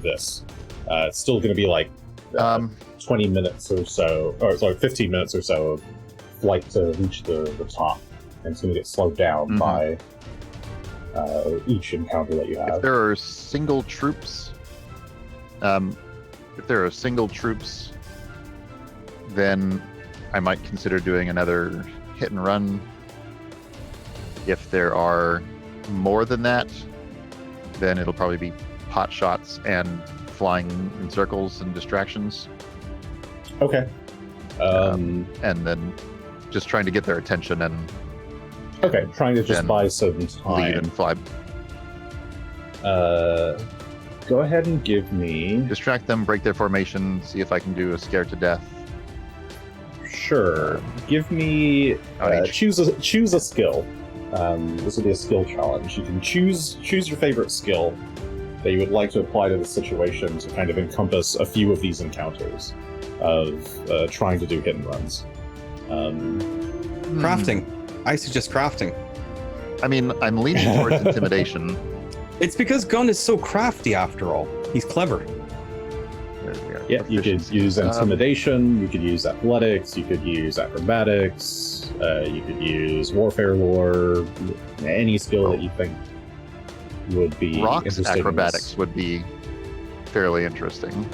this? It's still going to be like 20 minutes or so, or sorry, 15 minutes or so of flight to reach the top. and it's going to get slowed down by each encounter that you have. If there are single troops, then I might consider doing another hit and run. If there are more than that, then it'll probably be pot shots and flying in circles and distractions. Okay. And then just trying to get their attention and okay, trying to just then buy some lead time. and fly. Go ahead and give me... Distract them, break their formation, see if I can do a scare to death. Sure. Give me... choose a skill. This will be a skill challenge. You can choose your favorite skill that you would like to apply to the situation to kind of encompass a few of these encounters of trying to do hit and runs. Crafting. I suggest crafting. I mean, I'm leaning towards intimidation. It's because Gunn is so crafty after all. He's clever. There we are. Yeah, you could use intimidation, you could use athletics, you could use acrobatics, you could use warfare lore, any skill that you think would be Rocks interesting. acrobatics would be fairly interesting.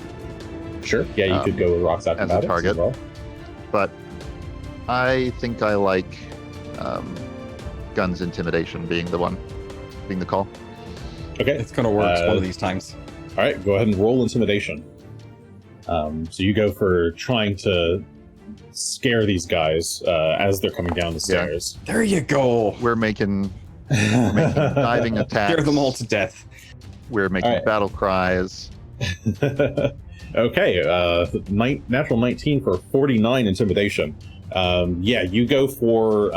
Sure, yeah, you could go with Rocks acrobatics target. as well. But I think I like Gunn's intimidation being the call. Okay. It's gonna work one of these times. All right, go ahead and roll intimidation. So you go for trying to scare these guys as they're coming down the stairs. There you go. We're making diving attacks. Scare them all to death. We're making right. battle cries. Okay, natural 19 for 49 intimidation. Yeah, you go for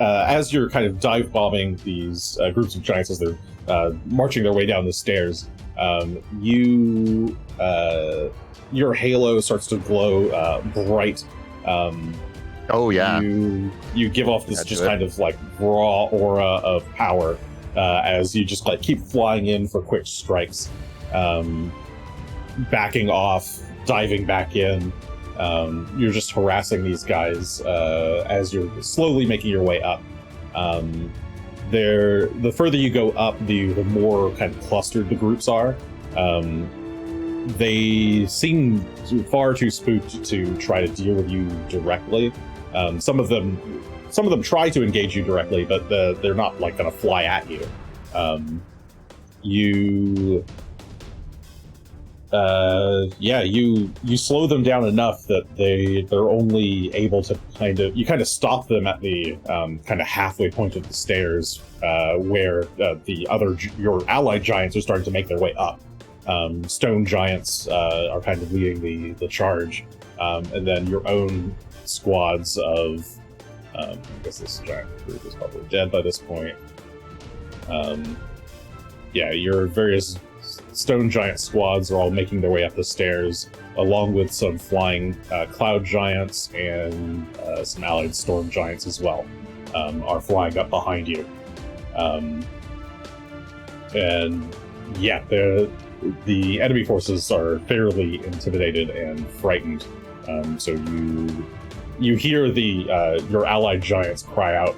as you're kind of dive bombing these groups of giants as they're marching their way down the stairs. Your halo starts to glow bright. Oh yeah. You give off this just kind of like raw aura of power as you just like keep flying in for quick strikes, backing off, diving back in. You're just harassing these guys as you're slowly making your way up. The further you go up, the more kind of clustered the groups are. They seem far too spooked to try to deal with you directly. Some of them try to engage you directly, but they're not like going to fly at you. You slow them down enough that they're only able to you kind of stop them at the kind of halfway point of the stairs where your allied giants are starting to make their way up. Stone giants are kind of leading the charge, and then your own squads of I guess this giant group is probably dead by this point. Your various stone giant squads are all making their way up the stairs, along with some flying cloud giants and some allied storm giants as well, are flying up behind you. The enemy forces are fairly intimidated and frightened. So you hear your allied giants cry out,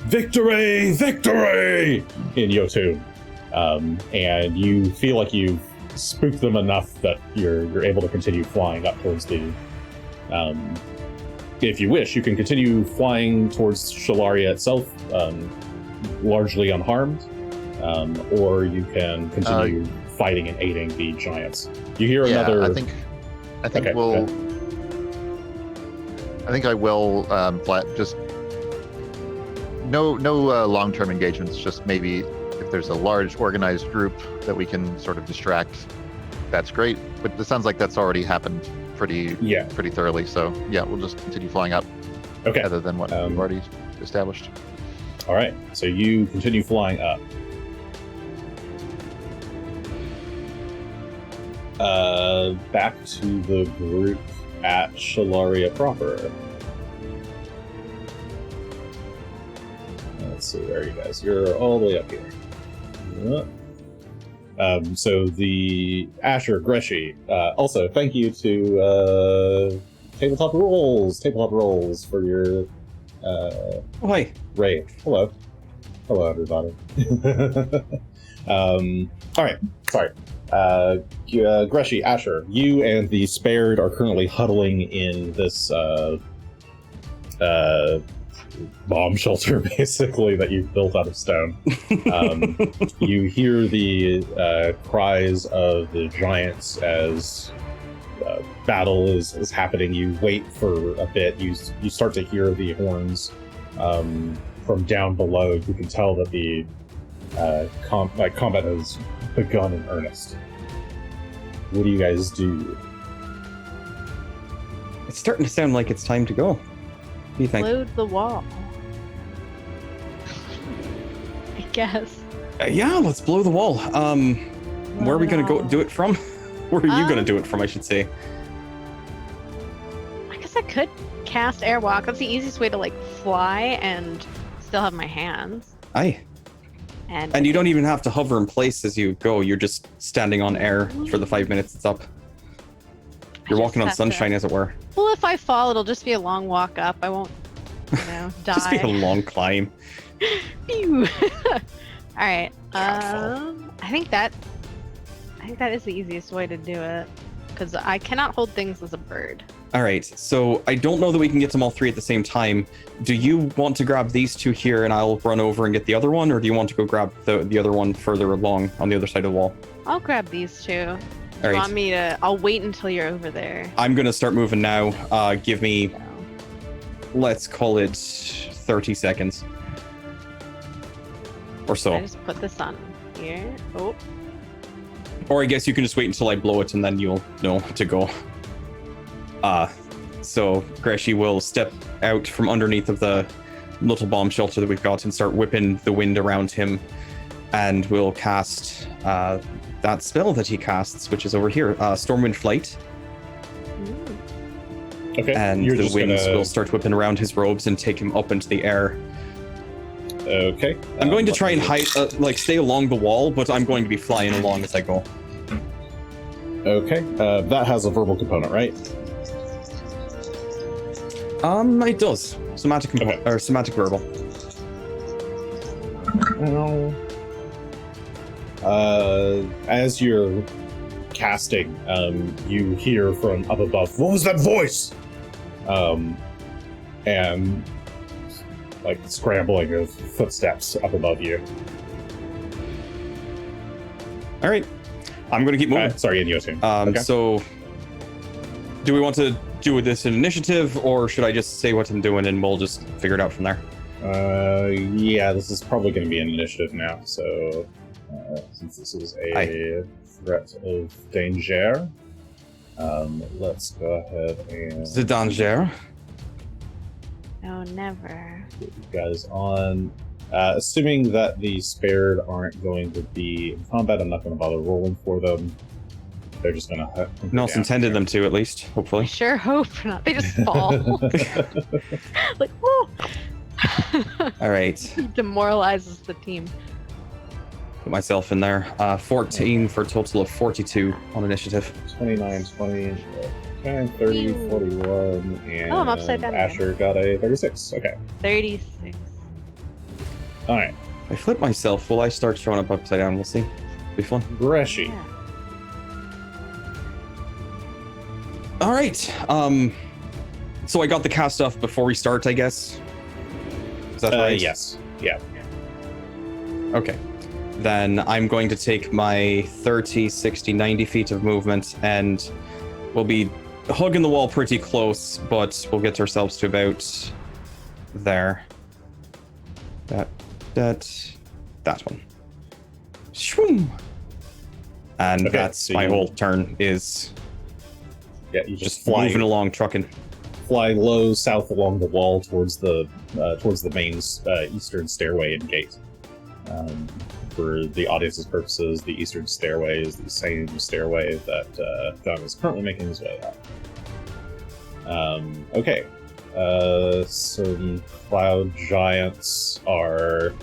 "Victory! Victory!" in Yotun. And you feel like you've spooked them enough that you're able to continue flying up towards the... if you wish, you can continue flying towards Shalaria itself, largely unharmed, or you can continue fighting and aiding the giants. You hear another... I think okay, we'll... I think I will flat just... No long-term engagements, just maybe... If there's a large organized group that we can sort of distract, that's great. But it sounds like that's already happened pretty thoroughly. So yeah, we'll just continue flying up. Okay. Other than what we've already established. All right. So you continue flying up. Back to the group at Shalaria proper. Let's see, where are you guys? You're all the way up here. So the Asher Greshy. Also, thank you to Tabletop Rules for your Hi. Ray. Hello. Hello, everybody. All right. Sorry. Greshy, Asher, you and the Spared are currently huddling in this bomb shelter, basically, that you've built out of stone. You hear the cries of the giants as battle is happening. You wait for a bit. You start to hear the horns from down below. You can tell that the combat has begun in earnest. What do you guys do? It's starting to sound like it's time to go. What do you think? Load the wall. I guess. Yeah, let's blow the wall. Where are we gonna go do it from? Where are you gonna do it from, I should say? I guess I could cast airwalk. That's the easiest way to like fly and still have my hands. Aye. And you don't even have to hover in place as you go. You're just standing on air for the 5 minutes it's up. You're walking on sunshine, as it were. Well, if I fall, it'll just be a long walk up. I won't, die. Just be a long climb. Pew. All right. Godfall. I think that is the easiest way to do it, because I cannot hold things as a bird. All right, so I don't know that we can get them all three at the same time. Do you want to grab these two here and I'll run over and get the other one, or do you want to go grab the other one further along on the other side of the wall? I'll grab these two. All You right. want me to? I'll wait until you're over there. I'm going to start moving now. Give me, let's call it 30 seconds. Or so. I just put this on here. Oh. Or I guess you can just wait until I blow it and then you'll know to go. So Greshy will step out from underneath of the little bomb shelter that we've got and start whipping the wind around him, and we'll cast that spell that he casts, which is over here, Stormwind Flight. Okay. And you're the just winds gonna... will start whipping around his robes and take him up into the air. Okay. I'm going to try and hide, stay along the wall, but I'm going to be flying along as I go. Okay. That has a verbal component, right? It does. Somatic or somatic verbal. As you're casting, you hear from up above, "What was that voice?" And like scrambling of footsteps up above you. All right, I'm going to keep moving. Sorry, in your turn. So, do we want to do this in initiative, or should I just say what I'm doing and we'll just figure it out from there? Yeah, this is probably going to be an initiative now. So, since this is a threat of danger, let's go ahead and The danger. No, never. get you guys on. Assuming that the Spared aren't going to be in combat, I'm not going to bother rolling for them. They're just going to... Nelson intended them to, at least, I hopefully. sure hope not. They just fall. Like, whoa! All right, He demoralizes the team. put myself in there. 14 for a total of 42 on initiative. 29, 20, 10, 30, 41, and Oh, I'm upside down again. Asher got a 36. Okay. 36. All right. If I flip myself, will I start showing up upside down? We'll see. Be fun. Greshy. Yeah. All right. So I got the cast off before we start, I guess. Is that right? Yes. Yeah. Okay. Then I'm going to take my 30, 60, 90 feet of movement, and we'll be hugging the wall pretty close, but we'll get ourselves to about there. That one. Shwoom! And Okay, that's so my you- whole turn is Yeah, you just just fly moving along, trucking. fly low south along the wall towards the main eastern stairway and gate. For the audience's purposes, the eastern stairway is the same stairway that Gunn is currently making his way up. Okay. Some cloud giants are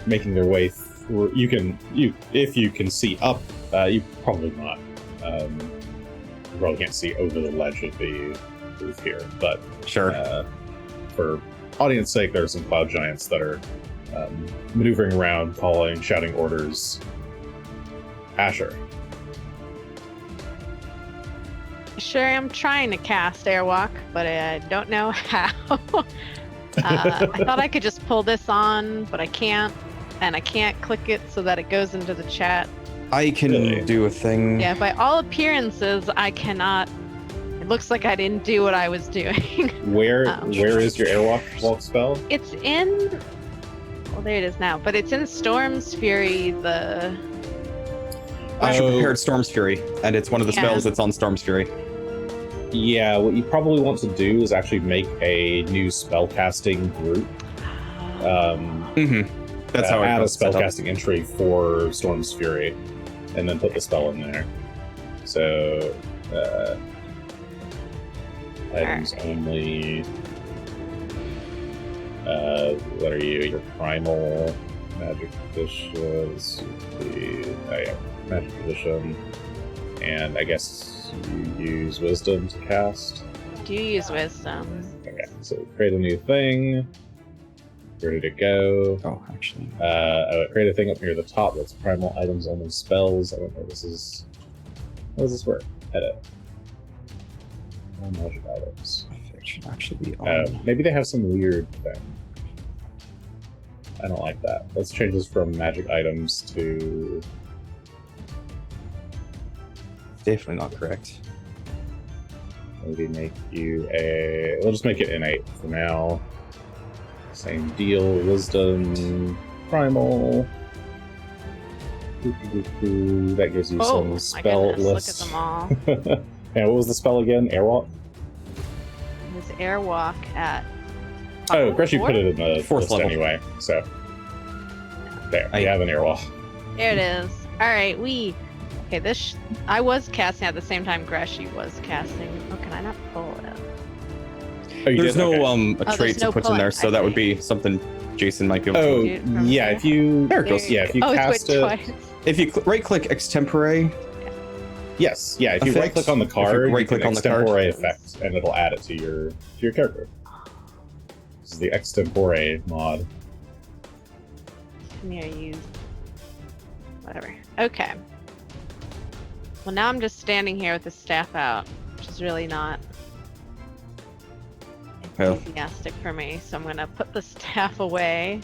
making their way through. If you can see up, you probably not. You probably can't see over the ledge of the proof here, but Sure. for audience sake, there are some cloud giants that are maneuvering around, shouting orders. Asher. Sure, I'm trying to cast Airwalk, but I don't know how. I thought I could just pull this on, but I can't. And I can't click it so that it goes into the chat. I can Really? do a thing. Yeah, by all appearances, I cannot. It looks like I didn't do what I was doing. Where is your airwalk spell? It's in. Well, there it is now. But it's in Storm's Fury. I actually Oh. prepared Storm's Fury, and it's one of the Yeah. spells that's on Storm's Fury. Yeah, what you probably want to do is actually make a new spellcasting group. That's how I add a set up. spellcasting entry for Storm's Fury, and then put the spell in there. So, items only. What are you? Your primal magic edition. Magic edition, and I guess you use wisdom to cast. Do you use Wisdom? Okay, so create a new thing. Ready to go. Oh, actually. Create a thing up near the top that's primal items only spells. I don't know. This is. How does this work? Edit. All magic items. It should actually be on. Maybe they have some weird thing. I don't like that. Let's change this from magic items to. Definitely not correct. Maybe make you a. We'll just make it innate for now. Same deal. Wisdom, primal. That gives you Oh, some my spell goodness, lists. look at them all. Yeah, what was the spell again? Airwalk? There's Airwalk at. Oh, Greshy four? put it in the Fourth list level. anyway. So there, you have an airwalk. There it is. All right, Okay, this. I was casting at the same time Greshy was casting. Oh, can I not pull it? Oh, you There's did? no Okay. a there's trait to no put in there, pulling, so I that would see. be something Jason might be able to. Oh, Do it from yeah. there? If you There it goes. yeah, if you Oh, cast it's it, twice. If you right-click extempore, yes, yeah. If you Effect. right-click on the If you card, you right-click can on the card. extempore effect, and it'll add it to your character. This is the extempore mod. Come here, you. Whatever. Okay. Well, now I'm just standing here with the staff out, which is really not Oh. enthusiastic for me. So I'm gonna put the staff away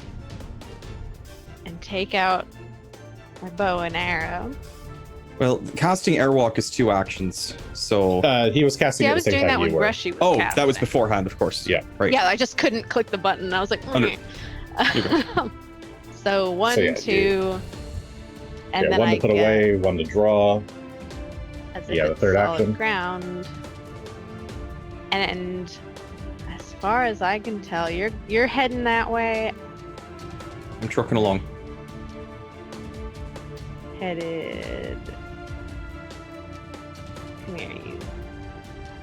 and take out my bow and arrow. well, casting Airwalk is 2 actions, so. He was casting See, at I the was same doing time that when you were. Greshy was Oh, casting. that was beforehand, of course. Yeah. Right. Yeah, I just couldn't click the button. I was like, Under- so one, So, yeah, two, and Yeah, then one I to put get away, one to draw. as if Yeah, the it's third solid action. ground. And as far as I can tell, you're heading that way. I'm trucking along. Headed. Come here, you.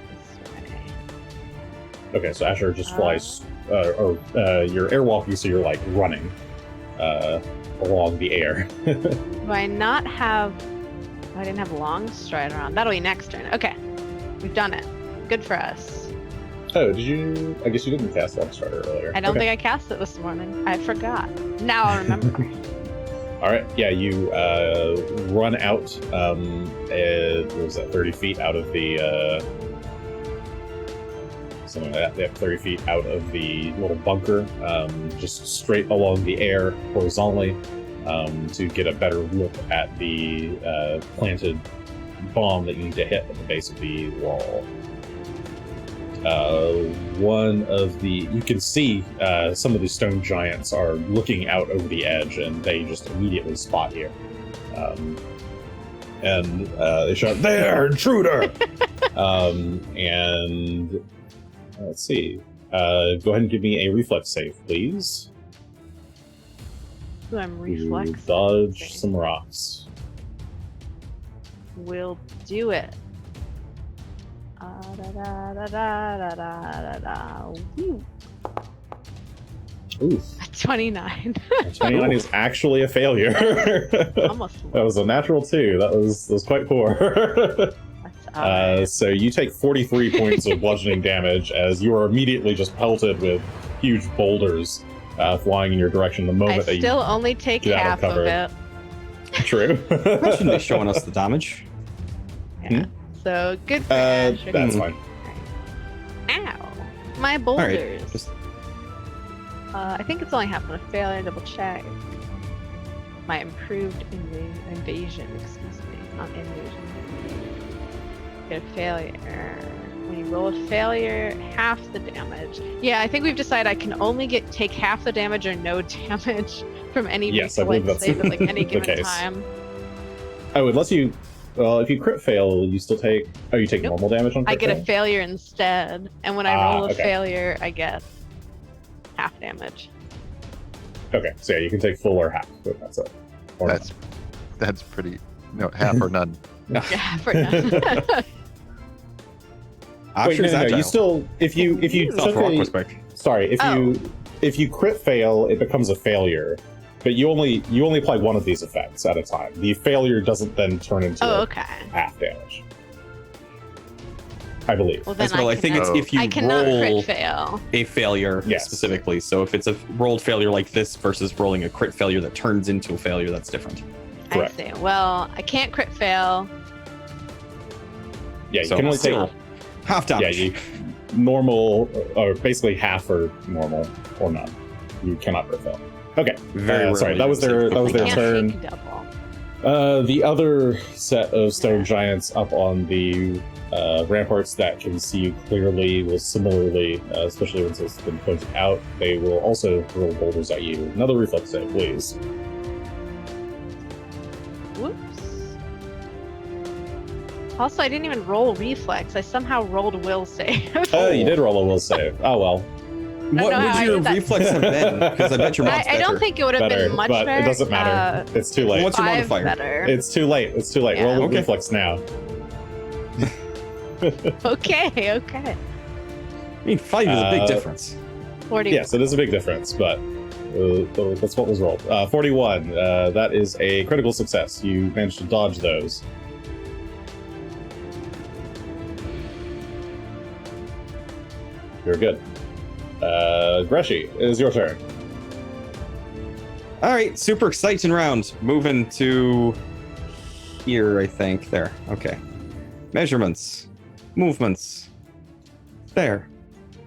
This way. Okay, so Asher just flies, you're airwalking, so you're like running along the air. Do I not have? Oh, I didn't have long stride around. That'll be next turn. Okay, we've done it. Good for us. Oh, did you? I guess you didn't cast Long Strider earlier. I don't Okay. think I cast it this morning. I forgot. Now I remember. All right, yeah, you run out. What was that? 30 feet out of the something like that. Yeah, 30 feet out of the little bunker, just straight along the air horizontally, to get a better look at the planted bomb that you need to hit at the base of the wall. You can see some of the stone giants are looking out over the edge, and they just immediately spot you. And they shout, "There, intruder!" And let's see. Go ahead and give me a reflex save, please. Ooh, I'm To reflex. dodge some rocks. We'll do it. Da, da, da, da, da, da, da. Woo. Ooh, 29. 29 is actually a failure. Almost. That was a natural 2. That was quite poor. Alright. So you take 43 points of bludgeoning damage as you are immediately just pelted with huge boulders flying in your direction the I moment that you still only take get out of half of cover. it. True. Shouldn't be showing us the damage. Yeah. So good for Asher. That's fine. Ow. My All right. boulders. Just, I think it's only half on a failure. Double check. My improved invasion. Excuse me. Not invasion. Get a failure. When you roll a failure, half the damage. Yeah, I think we've decided I can only take half the damage or no damage from any Yes, I believe reflex that's save at like any the given case. time. Oh, unless you... Well, if you crit fail, you still take... Oh, you take Nope. normal damage on I crit get a fail? failure instead, and when I roll a okay. failure, I get half damage. Okay, so yeah, you can take full or half. But that's it. Or That's pretty. No, half or none. Yeah, for none. Wait, Asher's no, agile. you still... If you Stealth took rock a... was quick. Sorry, if you crit fail, it becomes a failure. But you only apply one of these effects at a time. The failure doesn't then turn into Oh, a okay. half damage. I believe. Well, then As well, I think it's if you I cannot roll crit fail. a failure Yes. specifically. So if it's a rolled failure like this versus rolling a crit failure that turns into a failure, that's different. Correct. I see. Well, I can't crit fail. Yeah, you So can only take... still half Yeah, damage. normal, or basically half or normal, or none. You cannot crit fail. Okay, Very sorry, rarely that was their receive that was I their can't turn. take double. The other set of stone Yeah. giants up on the ramparts that can see you clearly will similarly, especially once it's been pointed out, they will also roll boulders at you. Another reflex save, please. Whoops. Also, I didn't even roll reflex. I somehow rolled will save. Oh, you did roll a will save. Oh well, What know how would I your did that. reflex have been? Because I bet your mod's I don't better. think it would have better, been much but better. it doesn't matter. It's too late. What's your 5 modifier? better. It's too late. It's too late. Yeah. Roll a Okay. reflex now. Okay, okay. I mean, 5 is a big Uh, difference. 40. Yes, it is a big difference, but that's what was rolled. 41. That is a critical success. You managed to dodge those. You're good. Greshy, it is your turn. All right, super exciting round. Moving to here, I think. There. Okay. Measurements. Movements. There.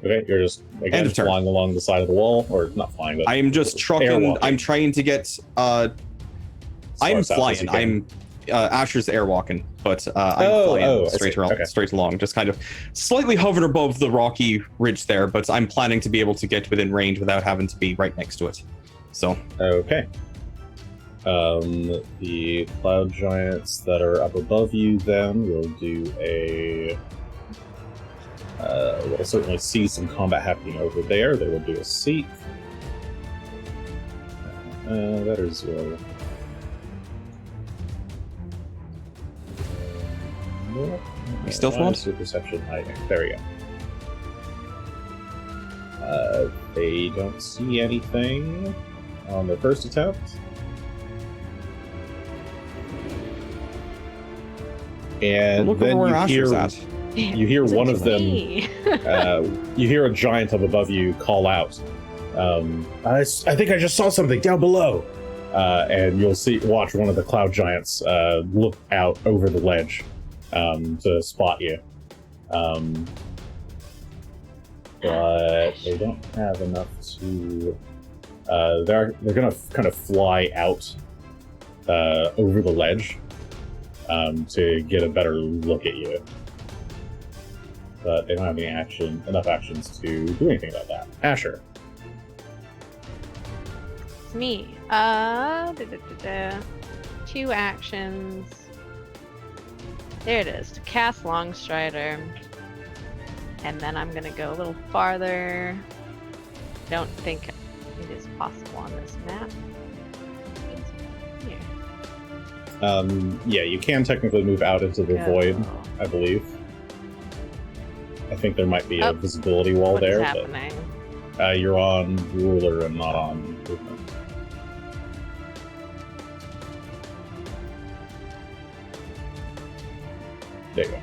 Okay, you're just End again of turn. flying along the side of the wall, or not flying, but I'm just trucking. airwalking. I'm trying to get. I'm Far south as you flying. can. I'm. Asher's airwalking, but I'm flying I straight see. along. Okay. Straight along. Just kind of slightly hovering above the rocky ridge there, but I'm planning to be able to get within range without having to be right next to it. So Okay. The cloud giants that are up above you then will do a... we'll certainly see some combat happening over there. They will do a seek. That is... You stealth mode? Perception hiding. There we go. They don't see anything on their first attempt. And look then over where you Asher's hear, at. you hear It's one of them, me. you hear a giant up above you call out, I think I just saw something down below. And you'll watch one of the cloud giants look out over the ledge to spot you. But they don't have enough to... they're going to kind of fly out over the ledge to get a better look at you. But they don't have enough actions to do anything about that. Asher. It's me. 2 actions. There it is. To cast Longstrider. And then I'm gonna go a little farther. Don't think it is possible on this map. Here. Yeah, you can technically move out into the Go. void, I believe. I think there might be a Oh. visibility wall What is there, happening? but you're on ruler and not on movement. There you go.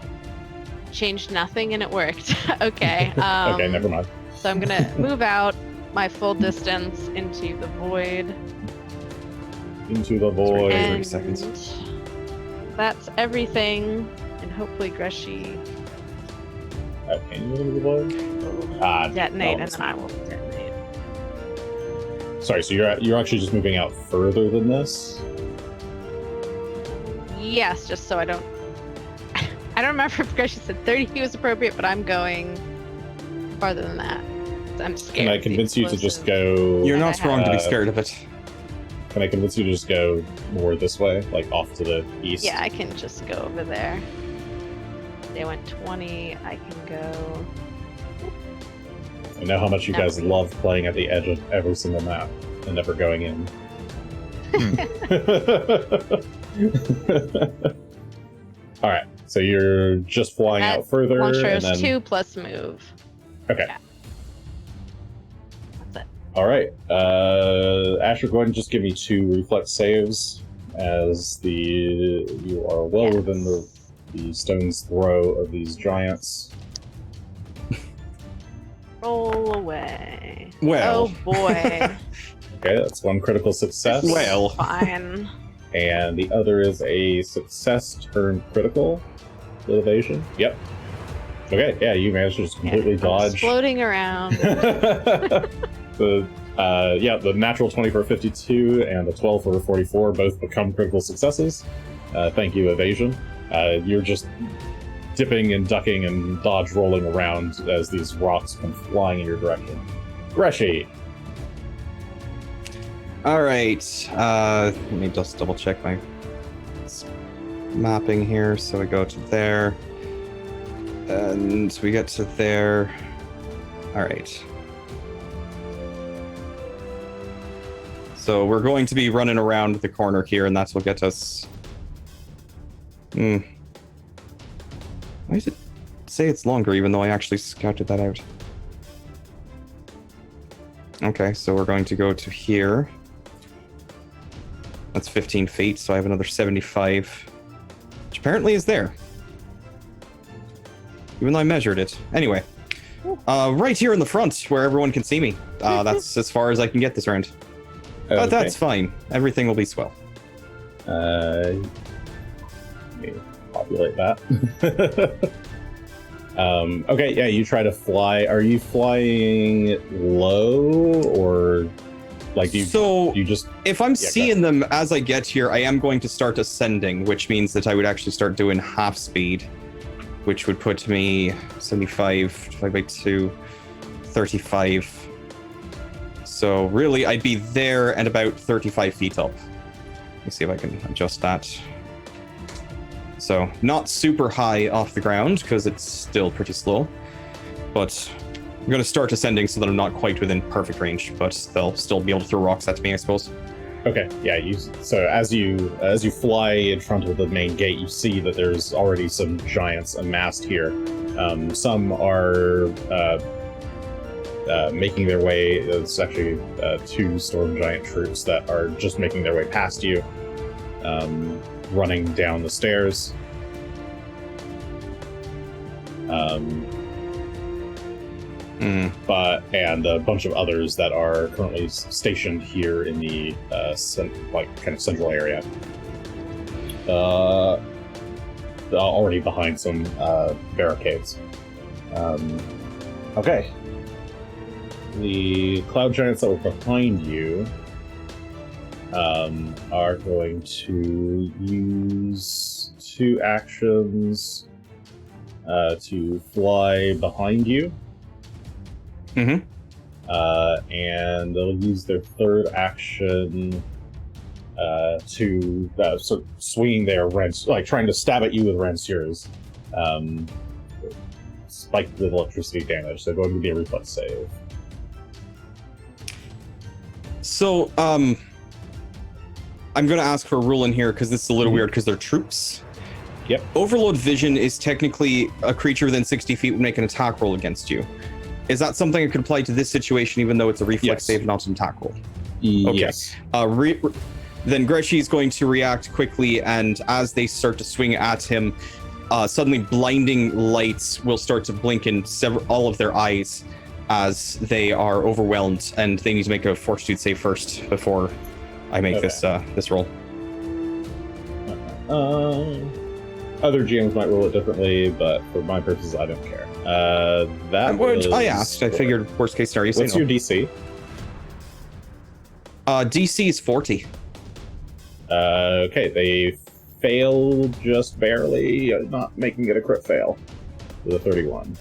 changed nothing and it worked. Okay. Okay, never mind. So I'm gonna move out my full distance into the void. Into the void. And- 30 And seconds. that's everything. And hopefully Greshy Can you move into the void? will detonate, no, and then I will detonate. Sorry, so you're actually just moving out further than this? Yes, just so I don't. I don't remember if Greshy said 30 was appropriate, but I'm going farther than that. I'm scared. Can I of the convince you to just explosive. go? You're not wrong to be Uh, scared of it. Can I convince you to just go more this way, like off to the east? Yeah, I can just go over there. They went 20. I can go. I know how much you No. guys love playing at the edge of every single map and never going in. All right, so you're just flying At out further, One and show's then 2 plus move. okay. Yeah. That's it. All right, Asher, go ahead and just give me 2 reflex saves, as you are well within the stone's throw of these giants. Roll away. Well. Oh boy. Okay, that's 1 critical success. Well. Fine. And the other is a success turned critical with evasion. Yep. Okay, yeah, you managed to just completely I'm dodge. floating around. the natural 20 for a 52 and the 12 for a 44 both become critical successes. Thank you, evasion. You're just dipping and ducking and dodge rolling around as these rocks come flying in your direction. Greshy. All right. Let me just double check my mapping here. So we go to there, and we get to there. All right. So we're going to be running around the corner here, and that's what gets us. Why does it say it's longer, even though I actually scouted that out? Okay, so we're going to go to here. That's 15 feet, so I have another 75, which apparently is there. Even though I measured it. Anyway, right here in the front, where everyone can see me. That's as far as I can get this round. But that's fine. Everything will be swell. Let me populate that. Okay, yeah, you try to fly. Are you flying low, or like you just... If I'm Yeah, seeing them as I get here, I am going to start ascending, which means that I would actually start doing half speed, which would put me 75 divided by 2, 35. So really, I'd be there and about 35 feet up. Let me see if I can adjust that. So not super high off the ground, because it's still pretty slow. But I'm going to start ascending so that I'm not quite within perfect range, but they'll still be able to throw rocks at me, I suppose. Okay, yeah. So as you fly in front of the main gate, you see that there's already some giants amassed here. Some are making their way. It's actually 2 storm giant troops that are just making their way past you, running down the stairs. And a bunch of others that are currently stationed here in the kind of central area, already behind some barricades. Okay, the cloud giants that were behind you are going to use 2 actions to fly behind you. Mm-hmm. And they'll use their 3rd action to sort of swinging their rents, like trying to stab at you with ranciers. Spike the electricity damage, so go ahead and give me a reflex save. So, I'm going to ask for a rule in here, because this is a little weird, because they're troops. Yep. Overload vision is technically a creature within 60 feet would make an attack roll against you. Is that something that could apply to this situation, even though it's a reflex Yes. save, not an attack roll? Okay. Yes. Then Greshy is going to react quickly, and as they start to swing at him, suddenly blinding lights will start to blink in all of their eyes as they are overwhelmed, and they need to make a fortitude save first before I make this roll. Other GMs might roll it differently, but for my purposes, I don't care. I asked. I figured worst case scenario. What's your DC? DC is 40. Okay, they fail just barely, not making it a crit fail with a 31.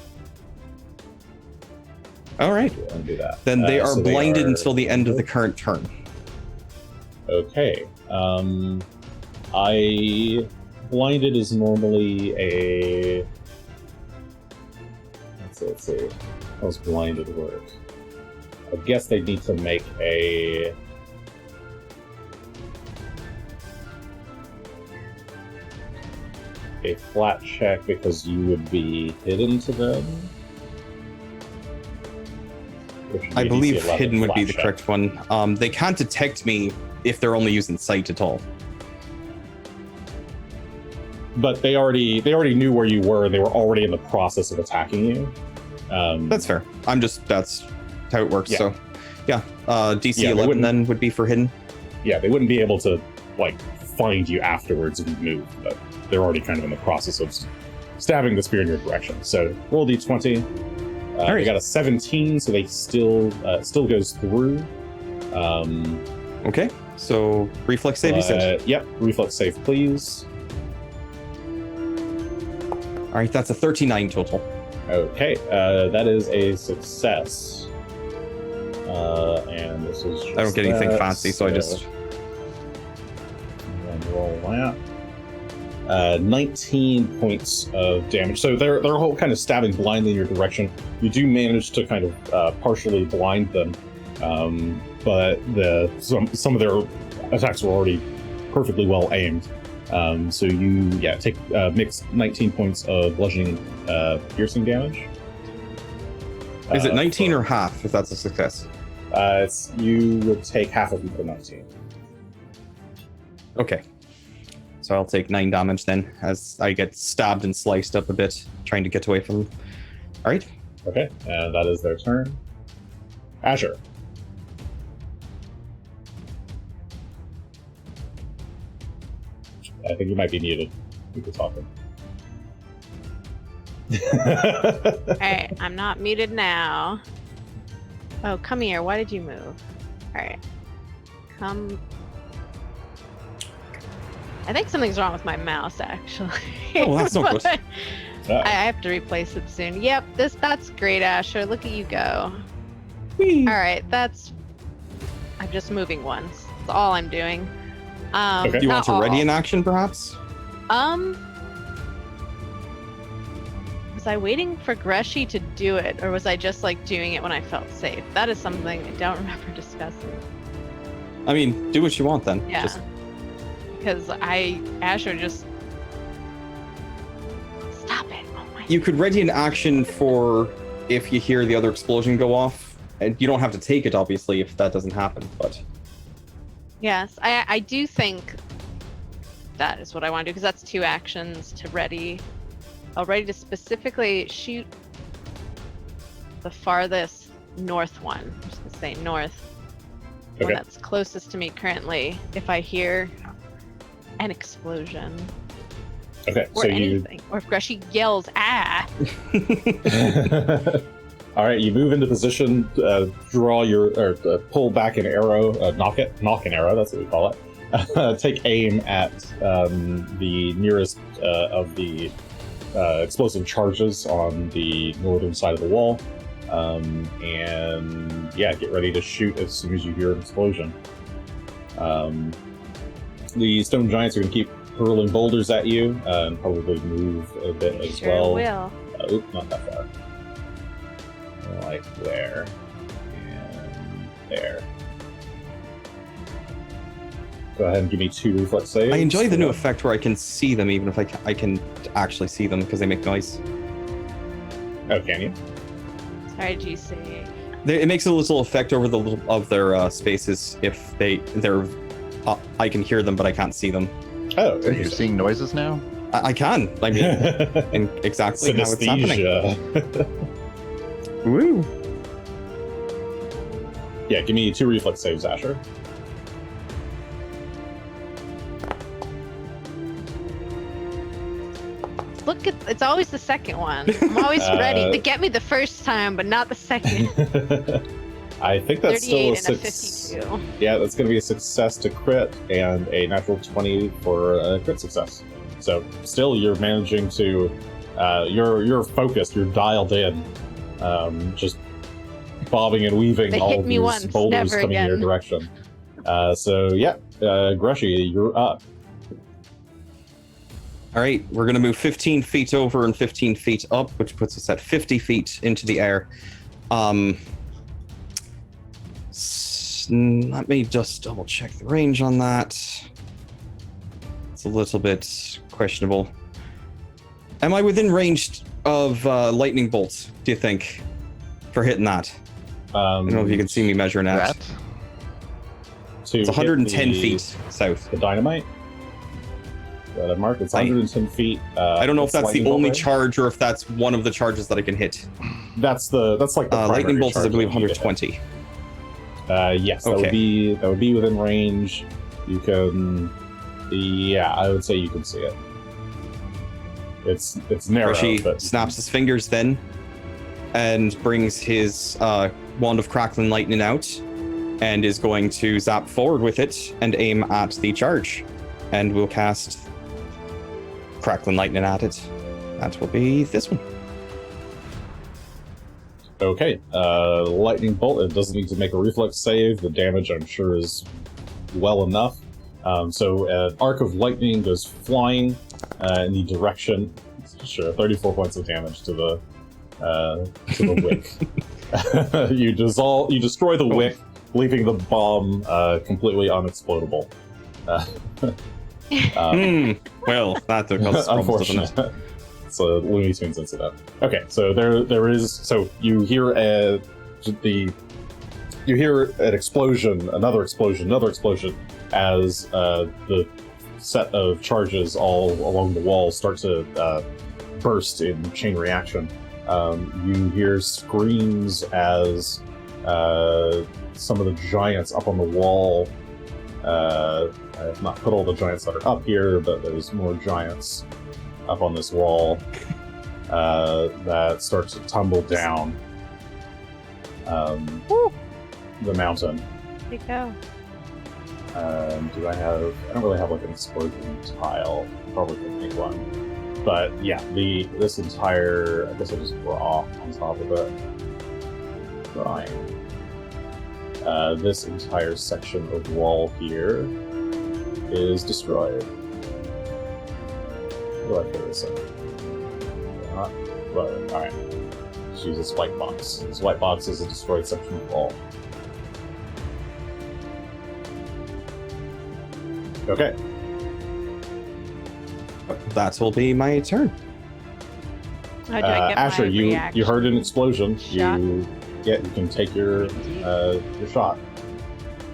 All right. Undo that. Then they are blinded until the end of the current turn. Okay. Blinded is normally a... Let's see. How's blinded work? I guess they need to make a flat check because you would be hidden to them. I believe hidden would be the correct one. They can't detect me if they're only using sight at all. But they already knew where you were. They were already in the process of attacking you. That's fair. That's how it works. Yeah. So, yeah, DC 11 then would be for hidden. Yeah, they wouldn't be able to find you afterwards if you moved, but they're already kind of in the process of stabbing the spear in your direction. So roll d20. They got a 17, so they still goes through. Okay, so reflex save, you said? Yep, reflex save, please. All right, that's a 39 total. Okay, that is a success. And this is just I don't get anything fancy, so I just... And roll that. 19 points of damage. So they're whole kind of stabbing blindly in your direction. You do manage to kind of partially blind them, but some of their attacks were already perfectly well aimed. So you take mix 19 points of bludgeoning piercing damage. Is it 19 or half if that's a success? You would take half of the 19. Okay. So I'll take 9 damage then, as I get stabbed and sliced up a bit, trying to get away from them. All right. Okay, and that is their turn. Azure. I think you might be muted. You can talk. Alright, I'm not muted now. Oh, come here. Why did you move? Alright. Come. I think something's wrong with my mouse, actually. Oh, that's not good. I have to replace it soon. Yep, that's great, Asher. Look at you go. Alright, I'm just moving once. That's all I'm doing. Okay. Do you want to ready an action, perhaps? Was I waiting for Greshy to do it, or was I just doing it when I felt safe? That is something I don't remember discussing. I mean, do what you want then. Yeah. Because Asher just... Stop it. Oh my... You could ready an action for if you hear the other explosion go off. And you don't have to take it, obviously, if that doesn't happen, but... Yes, I do think that is what I want to do, because that's 2 actions to ready. I'll ready to specifically shoot the farthest north one. I'm just going to say north. Okay. One that's closest to me currently, if I hear an explosion. Okay, Or so anything. Or if Greshy yells, ah! All right, you move into position, pull back an arrow, knock an arrow, that's what we call it. Take aim at the nearest of the explosive charges on the northern side of the wall. And get ready to shoot as soon as you hear an explosion. The stone giants are going to keep hurling boulders at you and probably move a bit as well. Will. Not that far. Like there and there. Go ahead and give me 2 reflex saves. I enjoy the new effect where I can see them, even if I can actually see them because they make noise. Oh, can you? Sorry, GC. It makes a little effect over of their spaces if they're. I can hear them, but I can't see them. Oh, You're seeing noises now? I can. I mean, in exactly how it's happening. Synesthesia. Woo. Yeah, give me 2 reflex saves, Asher. Look at it's always the second one. I'm always ready to get me the first time, but not the second. I think that's still a 38 and a 52. Yeah, that's going to be a success to crit and a natural 20 for a crit success. So still, you're managing to, you're focused, you're dialed in, just bobbing and weaving They all hit of me these once, boulders never coming in your again. direction. Greshy, you're up. All right, we're going to move 15 feet over and 15 feet up, which puts us at 50 feet into the air. Let me just double check the range on that. It's a little bit questionable. Am I within range of lightning bolts, do you think, for hitting that? I don't know if you can see me measuring out. That? It's 110 feet south. The dynamite? Mark, it's 110 feet. I don't know if that's the lightning only bolt, right? charge or if that's one of the charges that I can hit. That's like the Lightning primary bolts is, I charge believe, that you can 120. Yes, Okay. that would be within range. You can, yeah, I would say you can see it. It's narrow, Greshy but snaps his fingers then and brings his wand of crackling lightning out and is going to zap forward with it and aim at the charge. And we'll cast crackling lightning at it. That will be this one. Okay, lightning bolt. It doesn't need to make a reflex save. The damage, I'm sure, is well enough. So an arc of lightning goes flying in the direction. Sure, 34 points of damage to the wick. You destroy the wick, leaving the bomb completely unexplodable. Well, that took us Unfortunate. It's a Looney Tunes incident. Okay, so there is. So you hear an explosion, another explosion, as the set of charges all along the wall start to burst in chain reaction. You hear screams as some of the giants up on the wall. I have not put all the giants that are up here, but there's more giants up on this wall that starts to tumble down the mountain. There you go. I don't really have like an explosion tile. Probably could make one. But yeah, this entire, I guess I'll just draw on top of it. Drawing. This entire section of wall here is destroyed. What do I put this in? Alright. Let's use this white box. This white box is a destroyed section of wall. Okay. That will be my turn. How do I get Asher, my you reaction? heard an explosion. Shot. You can take your shot.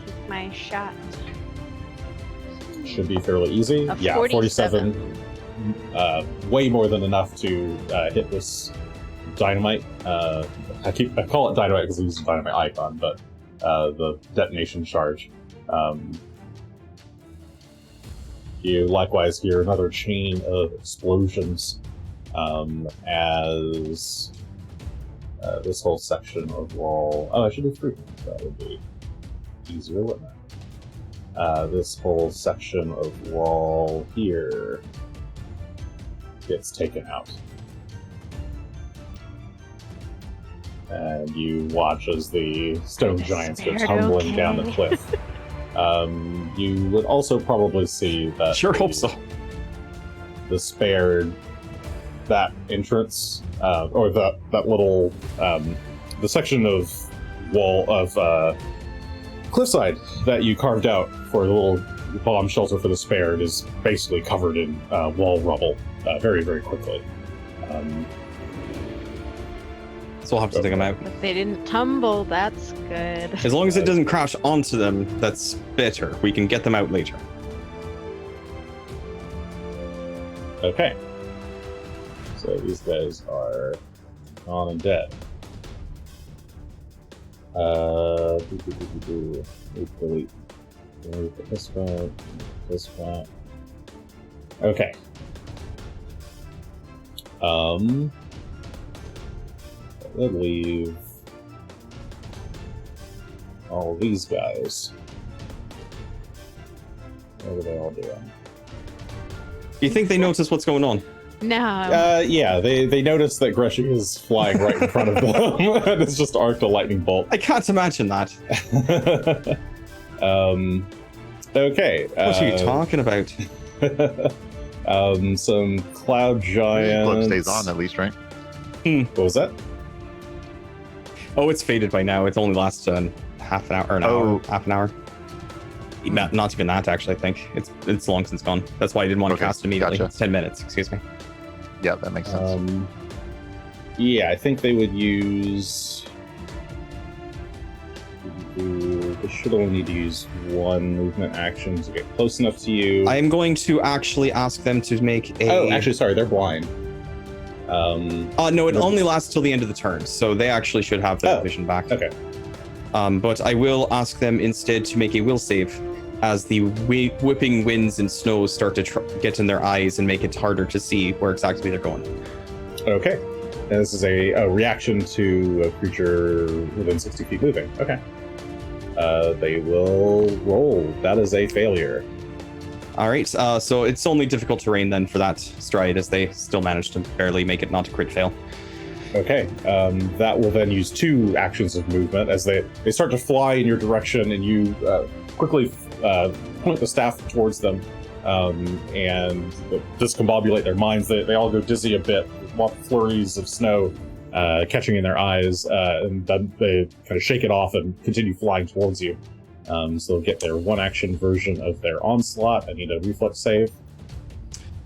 Take my shot. Should be fairly easy. A Yeah, 47. Way more than enough to hit this dynamite. I call it dynamite because I use the dynamite icon, but the detonation charge. You likewise hear another chain of explosions as this whole section of wall. Oh, I should do 3. That would be easier, wouldn't it? This whole section of wall here gets taken out. And you watch as the stone giants go tumbling down the cliff. You would also probably see that Sure hope so. the spared that entrance or that little the section of wall of cliffside that you carved out for the little bomb shelter for the spared is basically covered in wall rubble very, very quickly. So we'll have to dig them out. But they didn't tumble, that's good. As long as it doesn't crash onto them, that's better. We can get them out later. Okay. So these guys are gone and dead. Delete this one, this one. Okay. Let's leave all these guys. What are they all doing? You think they notice what's going on? No. Yeah, they notice that Greshy is flying right in front of them, and it's just arced a lightning bolt. I can't imagine that. Okay. What are you talking about? Some cloud giants. Globe stays on at least, right? What was that? Oh, it's faded by now. It only lasts half an hour or an hour, half an hour. Not even that, actually. I think it's long since gone. That's why I didn't want to cast it immediately. Gotcha. It's 10 minutes. Excuse me. Yeah, that makes sense. Yeah, I think they would use. They should only need to use one movement action to get close enough to you. I am going to actually ask them to make a. Oh, actually, sorry, they're blind. No, it only lasts till the end of the turn, so they actually should have their vision back. Okay. But I will ask them instead to make a will save, as the whipping winds and snow start to get in their eyes and make it harder to see where exactly they're going. Okay. And this is a reaction to a creature within 60 feet moving. Okay. They will roll. That is a failure. All right, so it's only difficult terrain then for that stride, as they still manage to barely make it not a crit fail. Okay, that will then use 2 actions of movement as they start to fly in your direction, and you quickly point the staff towards them and discombobulate their minds. They all go dizzy a bit, flurries of snow catching in their eyes, and then they kind of shake it off and continue flying towards you. So they'll get their 1-action version of their onslaught. I need a reflex save.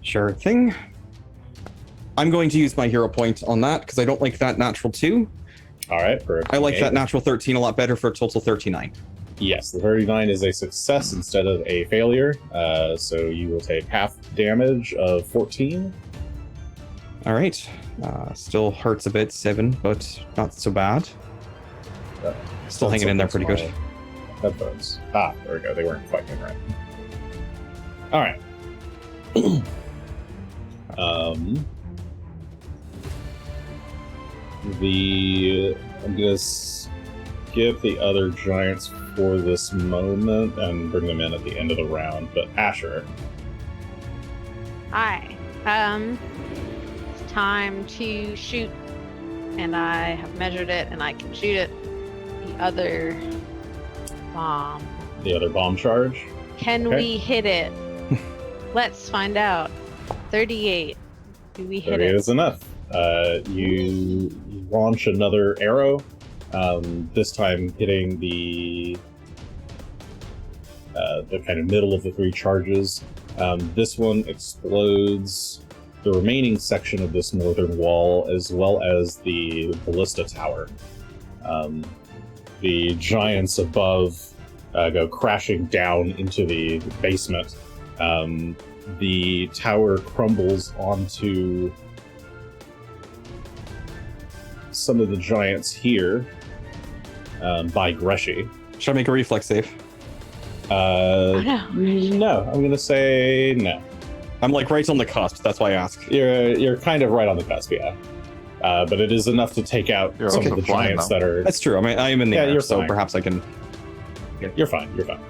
Sure thing. I'm going to use my hero point on that because I don't like that natural 2. All right. I like that natural 13 a lot better for a total 39. Yes, the 39 is a success instead of a failure. So you will take half damage of 14. All right. Still hurts a bit, 7, but not so bad. Still hanging in there pretty good. Headphones. There we go. They weren't quite in right. All right. I'm gonna skip the other giants for this moment and bring them in at the end of the round. But Asher. Hi. It's time to shoot, and I have measured it, and I can shoot it. The other bomb. The other bomb charge. Can we hit it? Let's find out. 38. Do we hit 38 it? is enough. You launch another arrow. This time hitting the kind of middle of the 3 charges. This one explodes the remaining section of this northern wall, as well as the ballista tower. The giants above go crashing down into the basement. The tower crumbles onto some of the giants here by Greshy. Should I make a reflex save? No. No, I'm gonna say no. I'm like right on the cusp. That's why I ask. You're kind of right on the cusp, yeah. But it is enough to take out You're some also of the flying, giants though. that are. That's true. I mean, I am in the Yeah, air, you're so fine. perhaps I can. You're fine. You're fine.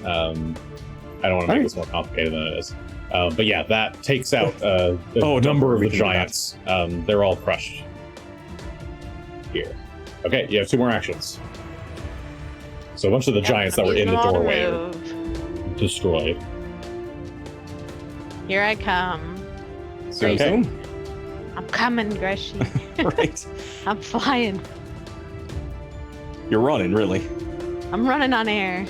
I don't want to make this more complicated than it is. But yeah, that takes out a number of the giants. They're all crushed here. Okay, you have 2 more actions. So a bunch of the giants that were in the doorway are destroyed. Here I come. So, Okay. I'm coming, Greshy. right. I'm flying. You're running, really. I'm running on air.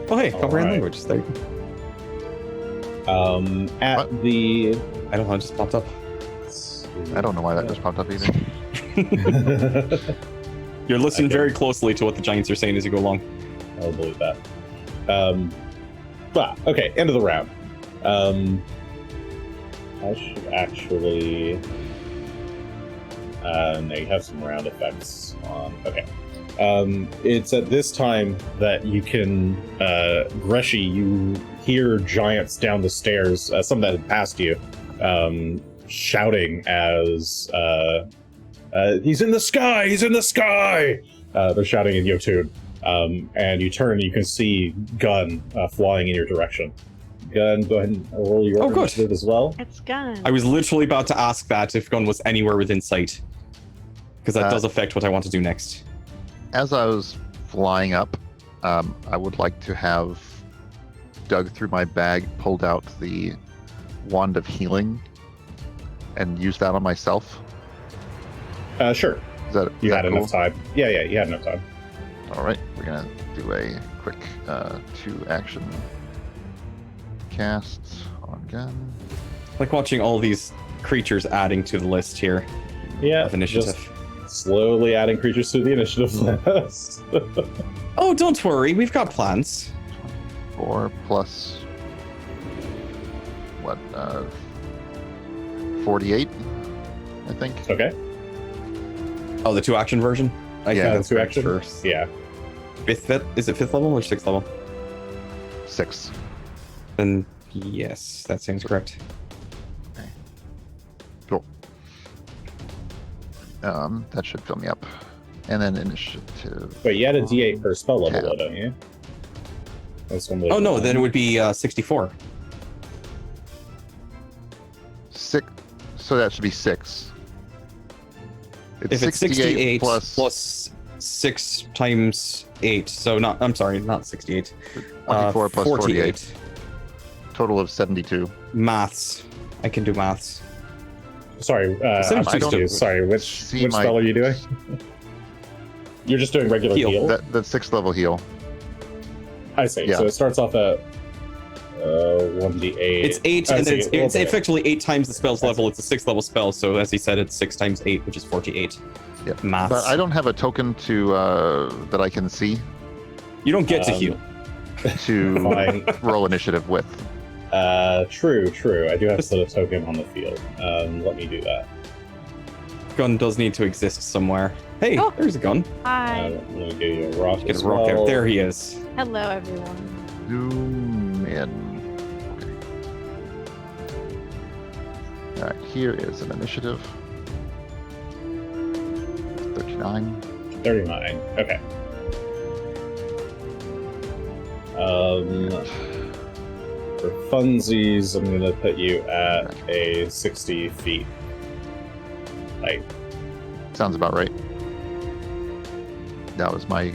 Oh, hey, All comprehend right. language. There you go. At What? the I don't know, it just popped up. I don't know why that just popped up either. You're listening Okay. very closely to what the giants are saying as you go along. I'll believe that. But okay, end of the round. I should actually. No, you have some round effects on. Okay. It's at this time that you can, Greshy, you hear giants down the stairs, some that had passed you, shouting as, he's in the sky! He's in the sky! They're shouting in Yotun. And you turn and you can see Gunn flying in your direction. Gunn, go ahead and roll your initiative as well. It's Gunn. I was literally about to ask that if Gunn was anywhere within sight. Because that does affect what I want to do next. As I was flying up, I would like to have dug through my bag, pulled out the wand of healing, and use that on myself. Sure. You had enough time. Yeah, you had enough time. All right, we're gonna do a quick 2-action cast on Gunn. Like watching all these creatures adding to the list here. Yeah, of initiative. Just slowly adding creatures to the initiative list. Oh, don't worry, we've got plans. 4 plus what? 48, I think. Okay. Oh, the 2-action version? I think that's 2-action first. Yeah. Is it 5th level or 6th level? 6. Then yes, that seems correct. Cool. That should fill me up. And then initiative. Wait, you had a D8 per spell level, though, don't you? That's one. Oh no, then it would be 64. 6. So that should be 6. If it's 68 plus 6 times 8, so not 68. 24 plus 48. Total of 72. Maths. I can do maths. Sorry, sorry, which my- spell are you doing? You're just doing regular heal? That's 6th level heal. I see. Yeah. So it starts off at 1d8. It's 8, and then it's effectively 8 times the spell's level. It's a 6th level spell, so as he said, it's 6 times 8, which is 48. Yep. Maths. But I don't have a token to that I can see You don't get to heal. to Fine. roll initiative with. True. I do have to set a token on the field. Let me do that. Gun does need to exist somewhere. Hey, Oh. there's a gun. Hi. Let me do you a rock Get as a rock well. out. There he is. Hello, everyone. Zoom in. Okay. All right, here is an initiative. 39. 39. Okay. For funsies, I'm gonna put you at a 60 feet height. Sounds about right. That was my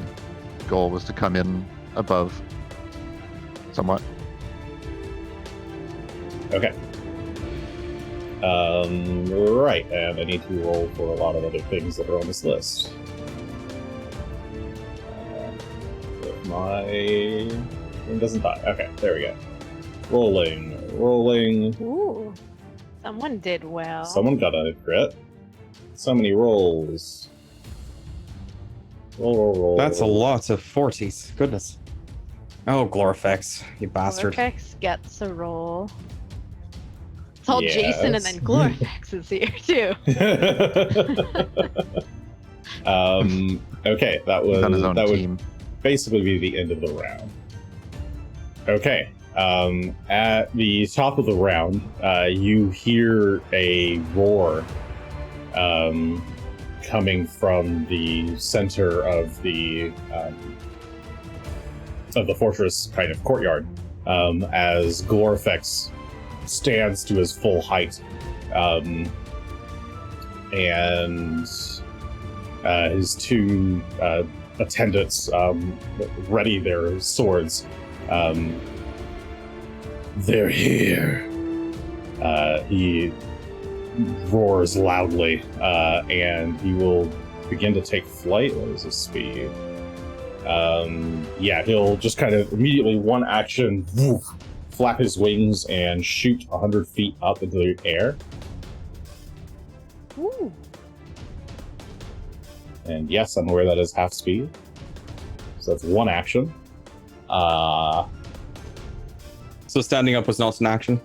goal, was to come in above somewhat. Okay. Right, and I need to roll for a lot of other things that are on this list. If my thing doesn't die. Okay, there we go. Rolling. Ooh. Someone did well. Someone got a crit. So many rolls. Roll. That's a lot of 40s. Goodness. Oh, Glorifex, you bastard. Glorifex gets a roll. It's all Yes. Jason and then Glorifex is here too. Okay, that He's on his own would team. basically be the end of the round. Okay. At the top of the round, you hear a roar coming from the center of the fortress kind of courtyard, as Glorifex stands to his full height, and his two attendants ready their swords. They're here. He roars loudly, and he will begin to take flight. What is his speed? He'll just kind of immediately one action, woof, flap his wings and shoot 100 feet up into the air. Ooh. And yes, I'm aware that is half speed. So that's one action. So standing up was not an action?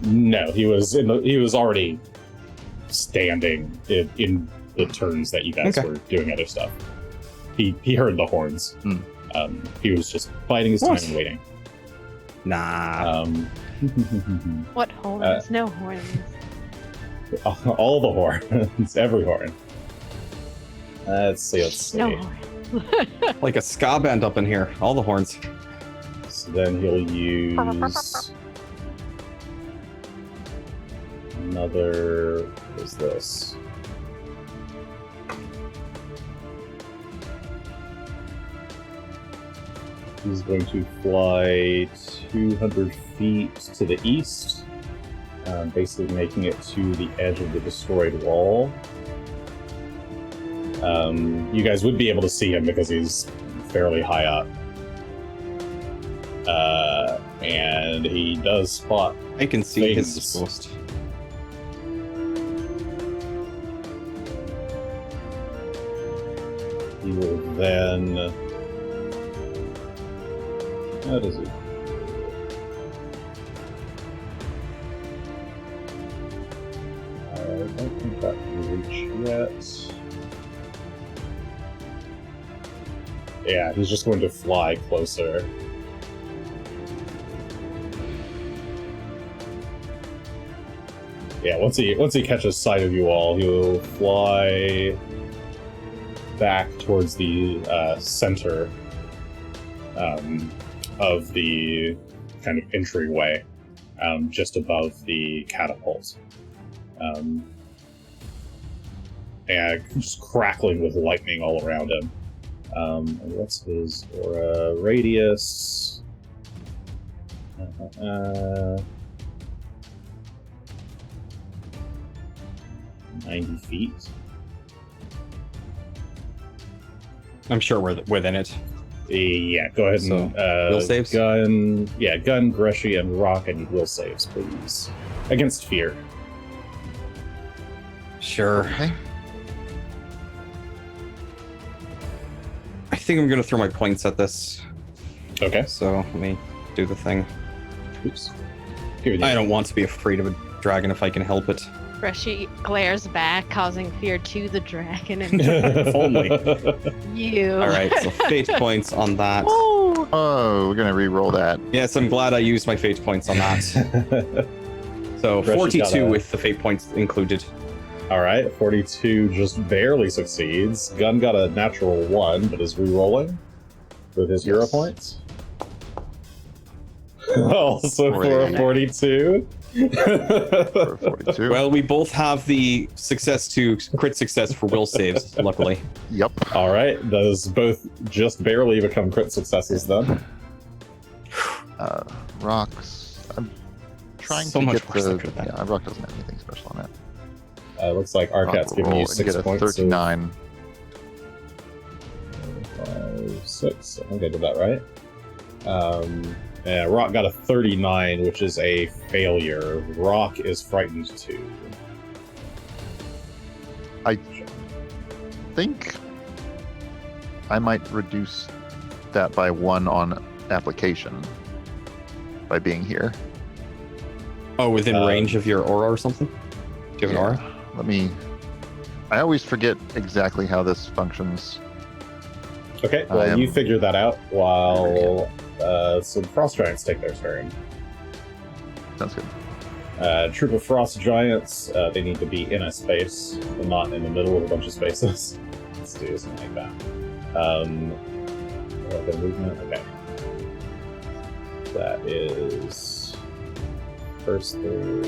No, he was already standing in the turns that you guys Okay. were doing other stuff. He heard the horns. Hmm. He was just biding his time What? and waiting. Nah. What horns? No horns. All the horns, every horn. Let's see. No horns. Like a ska band up in here. All the horns. So then he'll use another. What is this? He's going to fly 200 feet to the east, basically making it to the edge of the destroyed wall. You guys would be able to see him because he's fairly high up. And he does spot. I can see Things. his post. He will then. How does he? I don't think that can reach yet. Yeah, he's just going to fly closer. Yeah, once he catches sight of you all, he'll fly back towards the center of the kind of entryway, just above the catapult. And just crackling with lightning all around him. And what's his aura radius? 90 feet. I'm sure we're within it. Yeah, go ahead and will saves? Gunn, Greshy, and Rock, and will saves, please. Against fear. Sure. Okay. I think I'm gonna throw my points at this. Okay. So let me do the thing. Oops. Here it is. I don't want to be afraid of a dragon if I can help it. Greshy glares back, causing fear to the dragon and If only. you. All right, so fate points on that. Oh, Oh, we're gonna re-roll that. Yes, I'm glad I used my fate points on that. So Greshy's 42 got a- with the fate points included. All right, 42 just barely succeeds. Gunn got a natural 1, but is re-rolling with his hero Yes. points. Also for a 42. For 42. Well, we both have the success to crit success for will saves, luckily. Yep. All right, those both just barely become crit successes then. Rocks. I'm trying So to much get worse the. after that. Yeah, Rock doesn't have anything special on that. Looks like Rock Arcat's will giving roll you and 6 get a points. 39. 5, 6. I think I did that right. Yeah, Rock got a 39, which is a failure. Rock is frightened too. I think I might reduce that by 1 on application by being here. Oh, within range of your aura or something? Do you have an aura? Let me. I always forget exactly how this functions. Okay, I well, am- you figure that out while some frost giants take their turn. Sounds good. Troop of frost giants, they need to be in a space, and not in the middle of a bunch of spaces. Let's do something like that. Weapon movement, okay. That is first, third.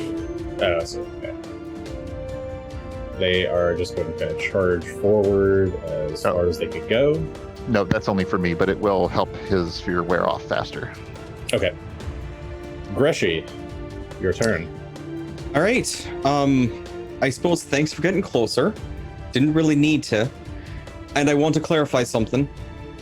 Oh, so okay. They are just going to kind of charge forward as far as they could go. No, that's only for me, but it will help his fear wear off faster. Okay. Greshy, your turn. All right. I suppose thanks for getting closer. Didn't really need to. And I want to clarify something.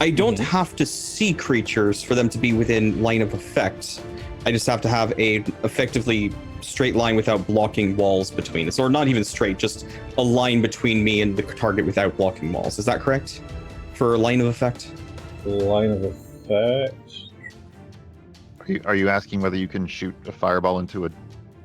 I don't have to see creatures for them to be within line of effect. I just have to have a effectively straight line without blocking walls between us. Or not even straight, just a line between me and the target without blocking walls. Is that correct? For line of effect? Line of effect. Are you asking whether you can shoot a fireball into a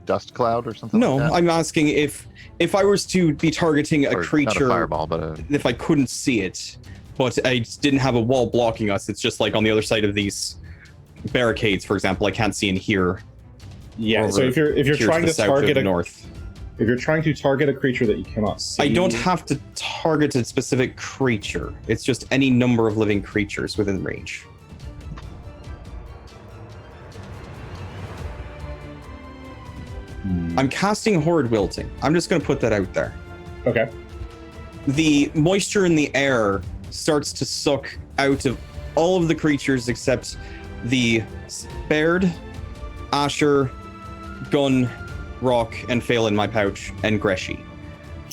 dust cloud or something No, like that? I'm asking if I was to be targeting a Or creature, not a fireball, but if I couldn't see it, but I just didn't have a wall blocking us. It's just like on the other side of these barricades, for example. I can't see in here. Yeah. So if you're Here trying the to south target of north. if you're trying to target a creature that you cannot see, I don't have to target a specific creature. It's just any number of living creatures within range. I'm casting Horrid Wilting. I'm just going to put that out there. Okay. The moisture in the air starts to suck out of all of the creatures except the Baird, Asher, Gunn, Rock, and Fail in my pouch, and Greshy.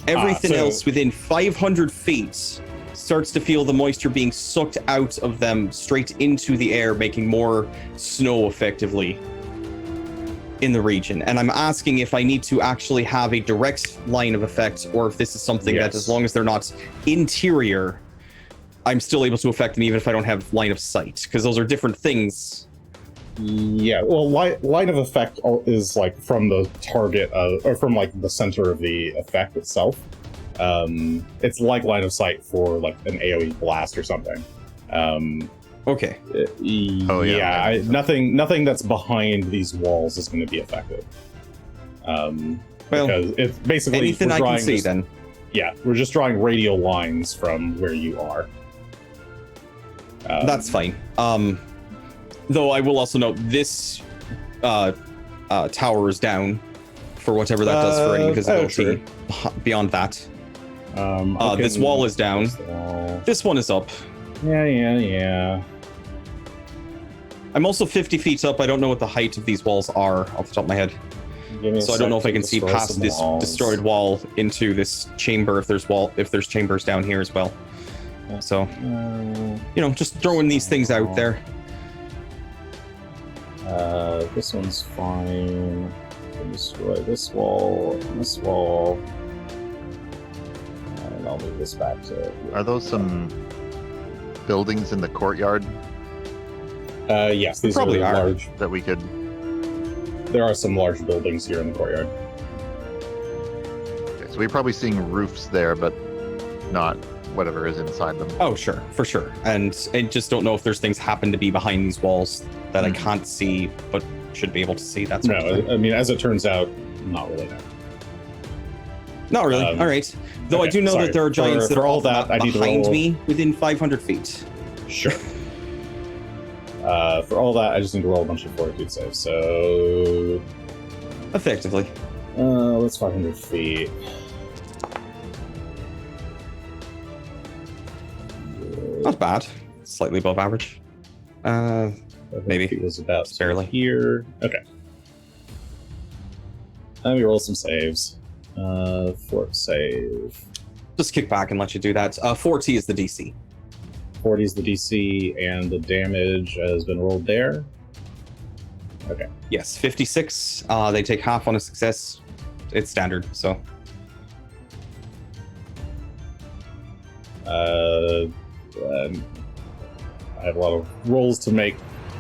Everything else within 500 feet starts to feel the moisture being sucked out of them straight into the air, making more snow effectively in the region. And I'm asking if I need to actually have a direct line of effect, or if this is something that, as long as they're not interior, I'm still able to affect them even if I don't have line of sight, because those are different things. Yeah, well, line of effect is like from the target, or from like the center of the effect itself. It's like line of sight for like an AoE blast or something. Okay. Nothing that's behind these walls is going to be effective. Well, because it's basically anything I can see then. Yeah, we're just drawing radial lines from where you are. That's fine. Though I will also note this tower is down for whatever that does for any visibility beyond that. This wall is down. This one is up. Yeah. I'm also 50 feet up. I don't know what the height of these walls are off the top of my head. So I don't know if I can see past this destroyed wall into this chamber if there's chambers down here as well. So, just throwing these things out there. This one's fine. Destroy this wall and this wall. And I'll move this back to... Are those some buildings in the courtyard? Yes, these probably are are large. That we could... There are some large buildings here in the courtyard. Okay, so we're probably seeing roofs there, but not whatever is inside them. Oh, sure, for sure. And I just don't know if there's things happen to be behind these walls that I can't see, but should be able to see. That's no. I mean, as it turns out, not really. Not really. All right. Though okay, I do know that there are giants that are all that I need behind to roll... me within 500 feet. Sure. For all that, I just need to roll a bunch of fortitude saves. So, effectively, what's 500 feet? Not bad. Slightly above average. Maybe. It was about barely here. Okay. Let me roll some saves. Fort save. Just kick back and let you do that. 40 is the DC. 40 is the DC, and the damage has been rolled there. Okay. Yes, 56. They take half on a success. It's standard, so. I have a lot of rolls to make,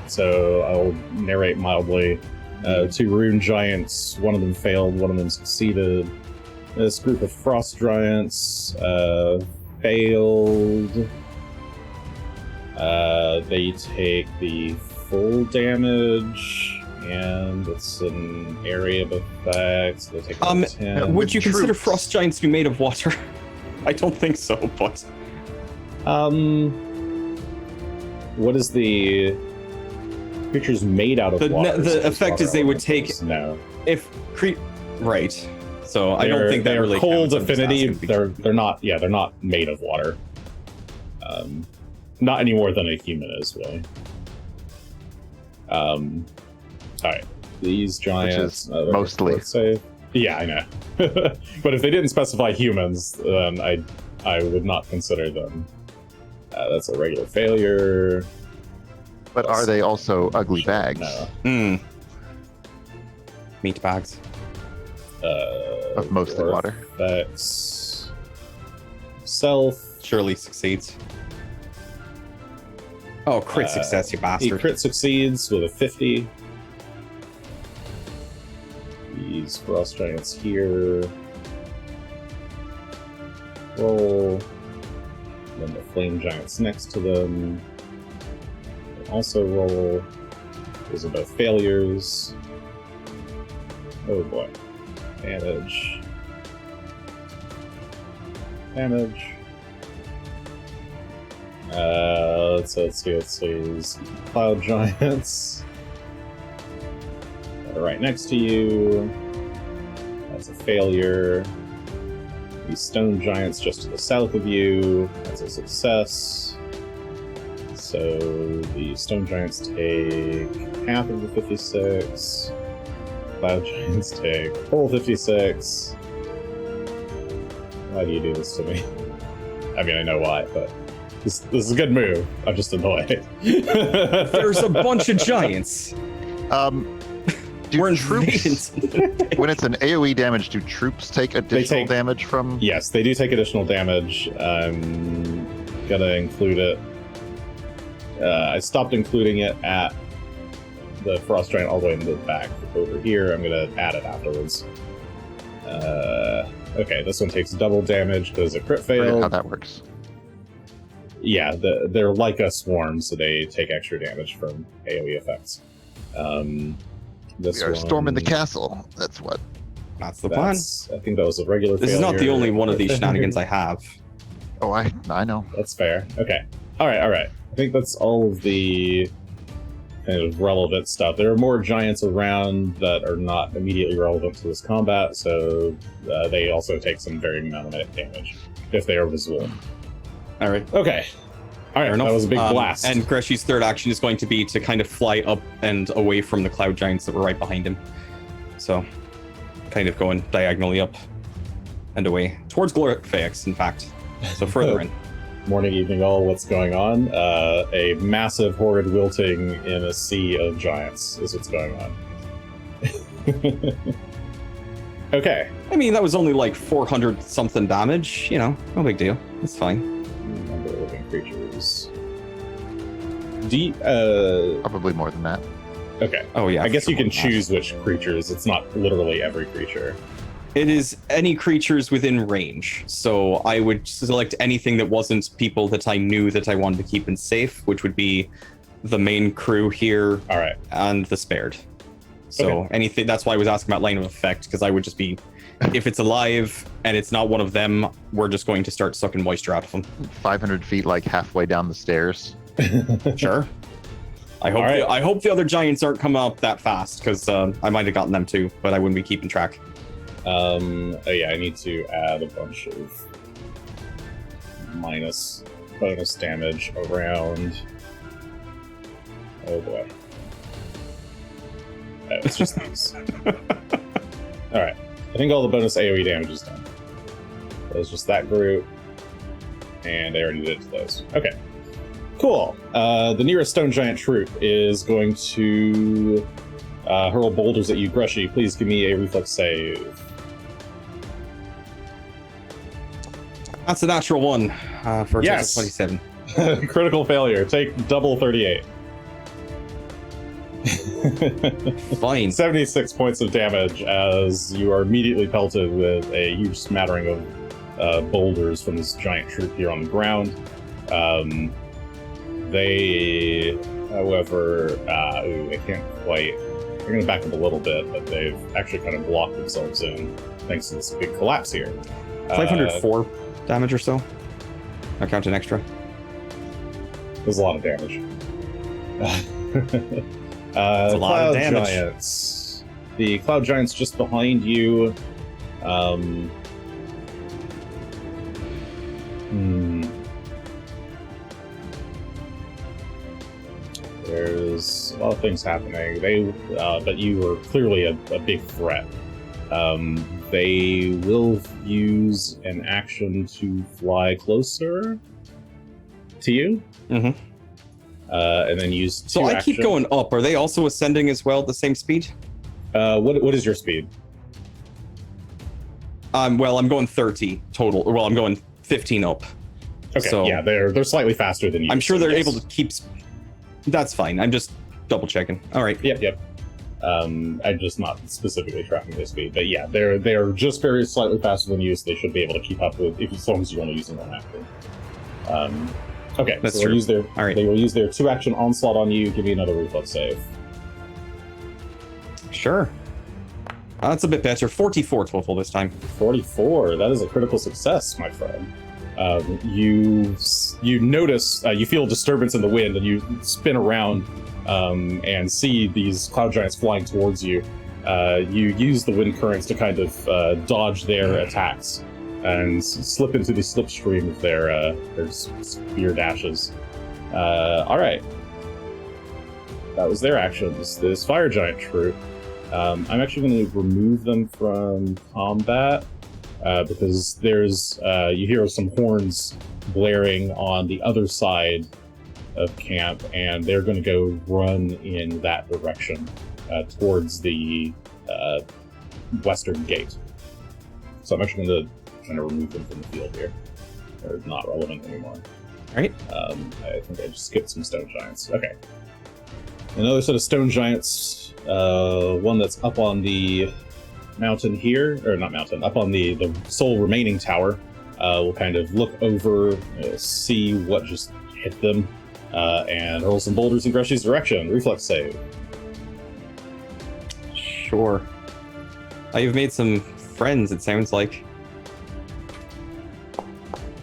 so I'll narrate mildly. 2 rune giants, one of them failed, one of them succeeded. This group of frost giants failed. They take the full damage, and it's an area of effect, so they take 10. Would you consider frost giants to be made of water? I don't think so, but... What is the creatures made out of water? The effect is they would take... No. Right. So I don't think that really cold counts. affinity. They're not. Yeah, they're not made of water. Not any more than a human is, really. All right. These giants... mostly. Yeah, I know. But if they didn't specify humans, then I would not consider them. That's a regular failure. But are they also ugly bags? No. Meat bags. Of mostly water. Effects. Self. Surely succeeds. Oh, crit success, you bastard. He crit succeeds with a 50. He's these frost giants here. Roll. And then the flame giants next to them. Also roll. Those are both failures. Oh boy. Damage. Damage. Let's see. Cloud giants. That are right next to you. That's a failure. The stone giants just to the south of you. That's a success. So the stone giants take half of the 56. Cloud giants take full 56. Why do you do this to me? I mean, I know why, but this is a good move. I'm just annoyed. There's a bunch of giants. Do troops, when it's an AoE damage, do troops take additional damage from? Yes, they do take additional damage. I'm gonna include it. I stopped including it at the frost giant all the way in the back over here. I'm gonna add it afterwards. Okay, this one takes double damage because a crit failed. How that works? Yeah, they're like a swarm, so they take extra damage from AoE effects. We are storming the castle. That's what. That's the plan. I think that was a regular This failure. is not the only one of these shenanigans I have. Oh, I know. That's fair. Okay. All right. I think that's all of the kind of relevant stuff. There are more giants around that are not immediately relevant to this combat, so they also take some varying amount of damage if they are visible. All right. Okay. All right, that was a big blast. And Greshy's third action is going to be to kind of fly up and away from the cloud giants that were right behind him. So, kind of going diagonally up and away towards Glorifex, in fact. So further in. Morning, evening, all. What's going on? A massive horde wilting in a sea of giants is what's going on. Okay. I mean, that was only like 400 something damage. You know, no big deal. It's fine. Number of living creatures. Probably more than that. Okay. Oh yeah. I guess you can choose which creatures. It's not literally every creature. It is any creatures within range. So I would select anything that wasn't people that I knew that I wanted to keep in safe, which would be the main crew here. All right. And the spared. So anything, that's why I was asking about line of effect, because I would just be, if it's alive and it's not one of them, we're just going to start sucking moisture out of them. 500 feet, like halfway down the stairs. Sure. I hope the other giants aren't coming up that fast, because I might have gotten them too, but I wouldn't be keeping track. Oh yeah, I need to add a bunch of bonus damage around. Oh boy. Oh, it's just these. Alright. I think all the bonus AoE damage is done. It was just that group. And I already did it to those. Okay. Cool. The nearest stone giant troop is going to hurl boulders at you. Greshy, please give me a reflex save. That's a natural one for a total of 27. Critical failure. Take double 38. Fine. 76 points of damage as you are immediately pelted with a huge smattering of boulders from this giant troop here on the ground. They, however, I can't quite. They're going to back up a little bit, but they've actually kind of blocked themselves in thanks to this big collapse here. 504 damage or so. I count an extra. There's a lot of damage. That's a lot of damage. Giants. The cloud giants just behind you. There's a lot of things happening. But you were clearly a big threat. They will use an action to fly closer to you. Mm-hmm. And then use So I keep going up. Are they also ascending as well at the same speed? What is your speed? Well, I'm going 30 total. Well, I'm going 15 up. Okay, so yeah, they're slightly faster than you. I'm sure so they're yes. able to keep. That's fine. I'm just double checking. All right. Yep. I'm just not specifically tracking their speed, but yeah, they're just very slightly faster than you, so they should be able to keep up with, as long as you want to use them on action. Okay, That's so true. All right. they will use their 2-action onslaught on you. Give me another reflex save. Sure. That's a bit better. 44 total this time. 44. That is a critical success, my friend. You notice, you feel a disturbance in the wind, and you spin around and see these cloud giants flying towards you. You use the wind currents to kind of dodge their attacks and slip into the slipstream of their spear dashes. All right. That was their actions. This fire giant troop. I'm actually going to remove them from combat because there's you hear some horns blaring on the other side of camp, and they're going to go run in that direction towards the western gate. So I'm actually going to kind of remove them from the field here. They're not relevant anymore. All right. I think I just skipped some stone giants. Okay. Another set of stone giants. One that's up on the mountain here, or not mountain, up on the sole remaining tower. Will kind of look over, see what just hit them, and hurl some boulders in Greshy's direction. Reflex save. Sure. You've made some friends, it sounds like.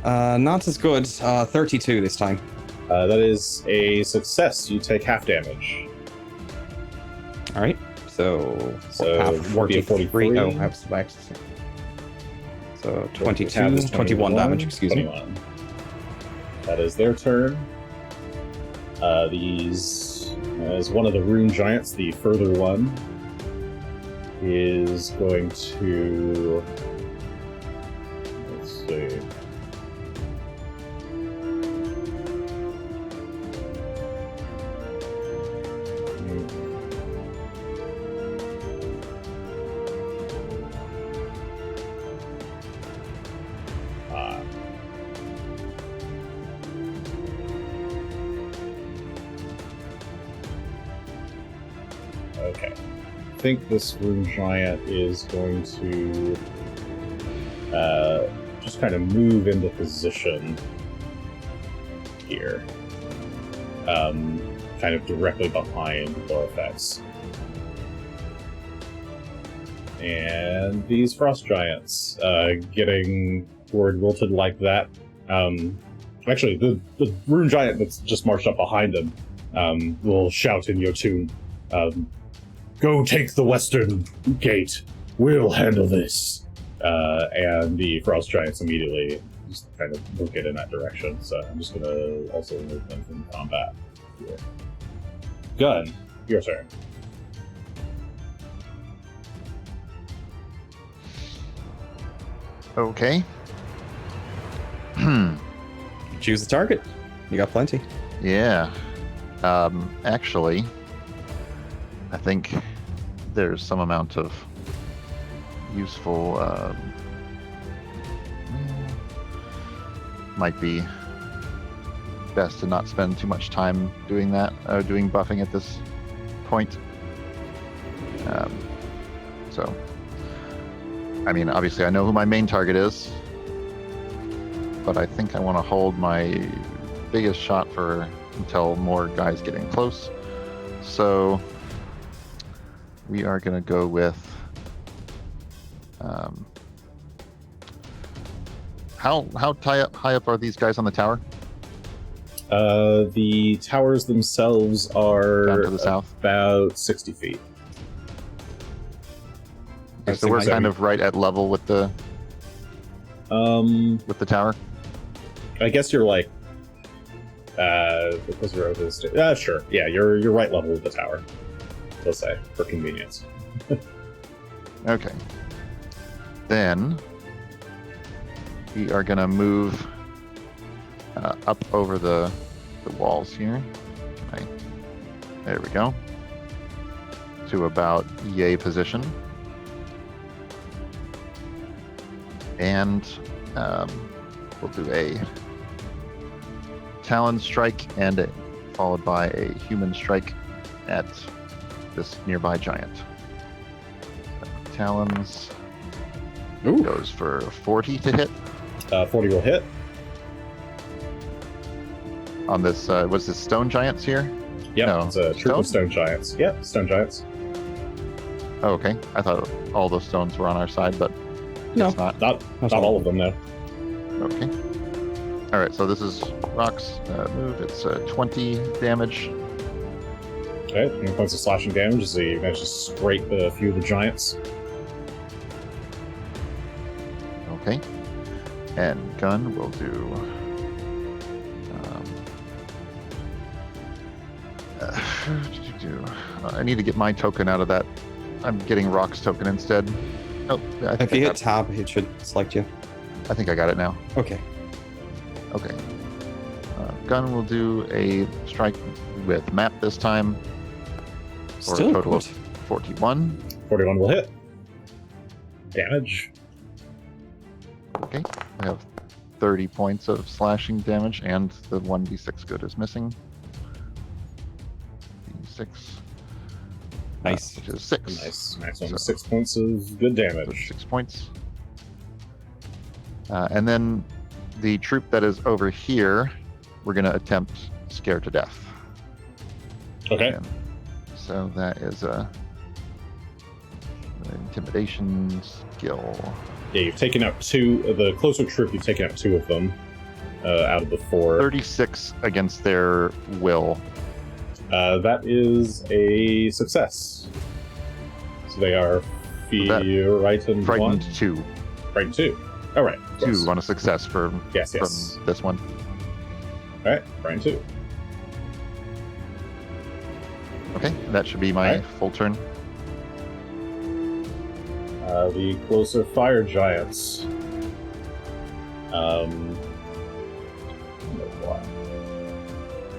Not as good. 32 this time. That is a success. You take half damage. All right. So half would be a 43. Oh, half back. So 22, 21 damage, excuse me. 21. That is their turn. These, as one of the rune giants, the further one, is going to, let's see. Okay. I think this rune giant is going to just kind of move into position here. Kind of directly behind Lorifex. And these frost giants getting toward Wilted like that. Actually, the rune giant that's just marched up behind them will shout in Yotun, "Go take the western gate. We'll handle this." And the frost giants immediately just kind of book it in that direction. So I'm just going to also remove them from combat here. Gunn, your turn. Okay. Choose the target. You got plenty. Yeah. Actually, I think there's some amount of useful, might be best to not spend too much time doing that, doing buffing at this point. So, I mean, obviously I know who my main target is, but I think I want to hold my biggest shot for until more guys get in close. So we are going to go with how high up are these guys on the tower? The towers themselves are Down to the south? About 60 feet. Okay, so we're kind of right at level with the tower. I guess you're like because we're over the sure. Yeah, you're right level with the tower. Let's say for convenience. Okay. Then we are gonna move up over the walls here. Okay. There we go. To about yay position. And we'll do a Talon strike and followed by a human strike at this nearby giant. Talons Ooh. goes for 40 to hit 40 will hit. on this. Was this stone giants here? Yep, No. it's a troop of stone giants. Yep, stone giants. Oh, okay. I thought all those stones were on our side, but No. it's not. Not all of them, no. Okay. All right. So this is Rock's move. It's 20 damage. Okay, 20 points of slashing damage as he managed to scrape a few of the giants. Okay. And Gunn will do. I need to get my token out of that. I'm getting Rock's token instead. Oh, I think If you I hit got, tab, it should select you. I think I got it now. Okay. Okay. Gunn will do a strike with map this time for Still a total good. of 41. 41 will hit. Damage. Okay. I have 30 points of slashing damage, and the 1d6 good is missing. D6. Nice. Which is 6. Nice one. So- 6 points of good So damage. 6 points. And then the troop that is over here, we're going to attempt scare to death. Okay. And so that is a intimidation skill. Yeah, you've taken out 2. The closer troop, you've taken out 2 of them out of the 4. 36 against their will. That is a success. So they are frightened Frightened 1. 2. Frightened 2. All right. 2 on a success from Yes. this one. All right. Frightened 2. Okay, that should be my Alright. full turn. The closer fire giants. Oh boy.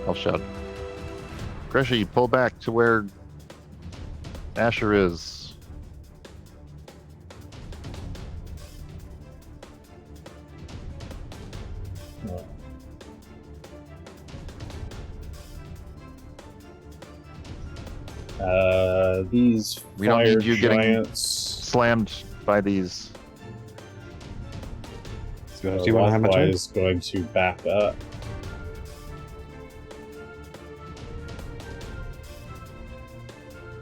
I'll shout. Greshy, pull back to where Asher is. These We don't fire need you getting giants Slammed by these. Do you want to have my turn? likewise going to back up.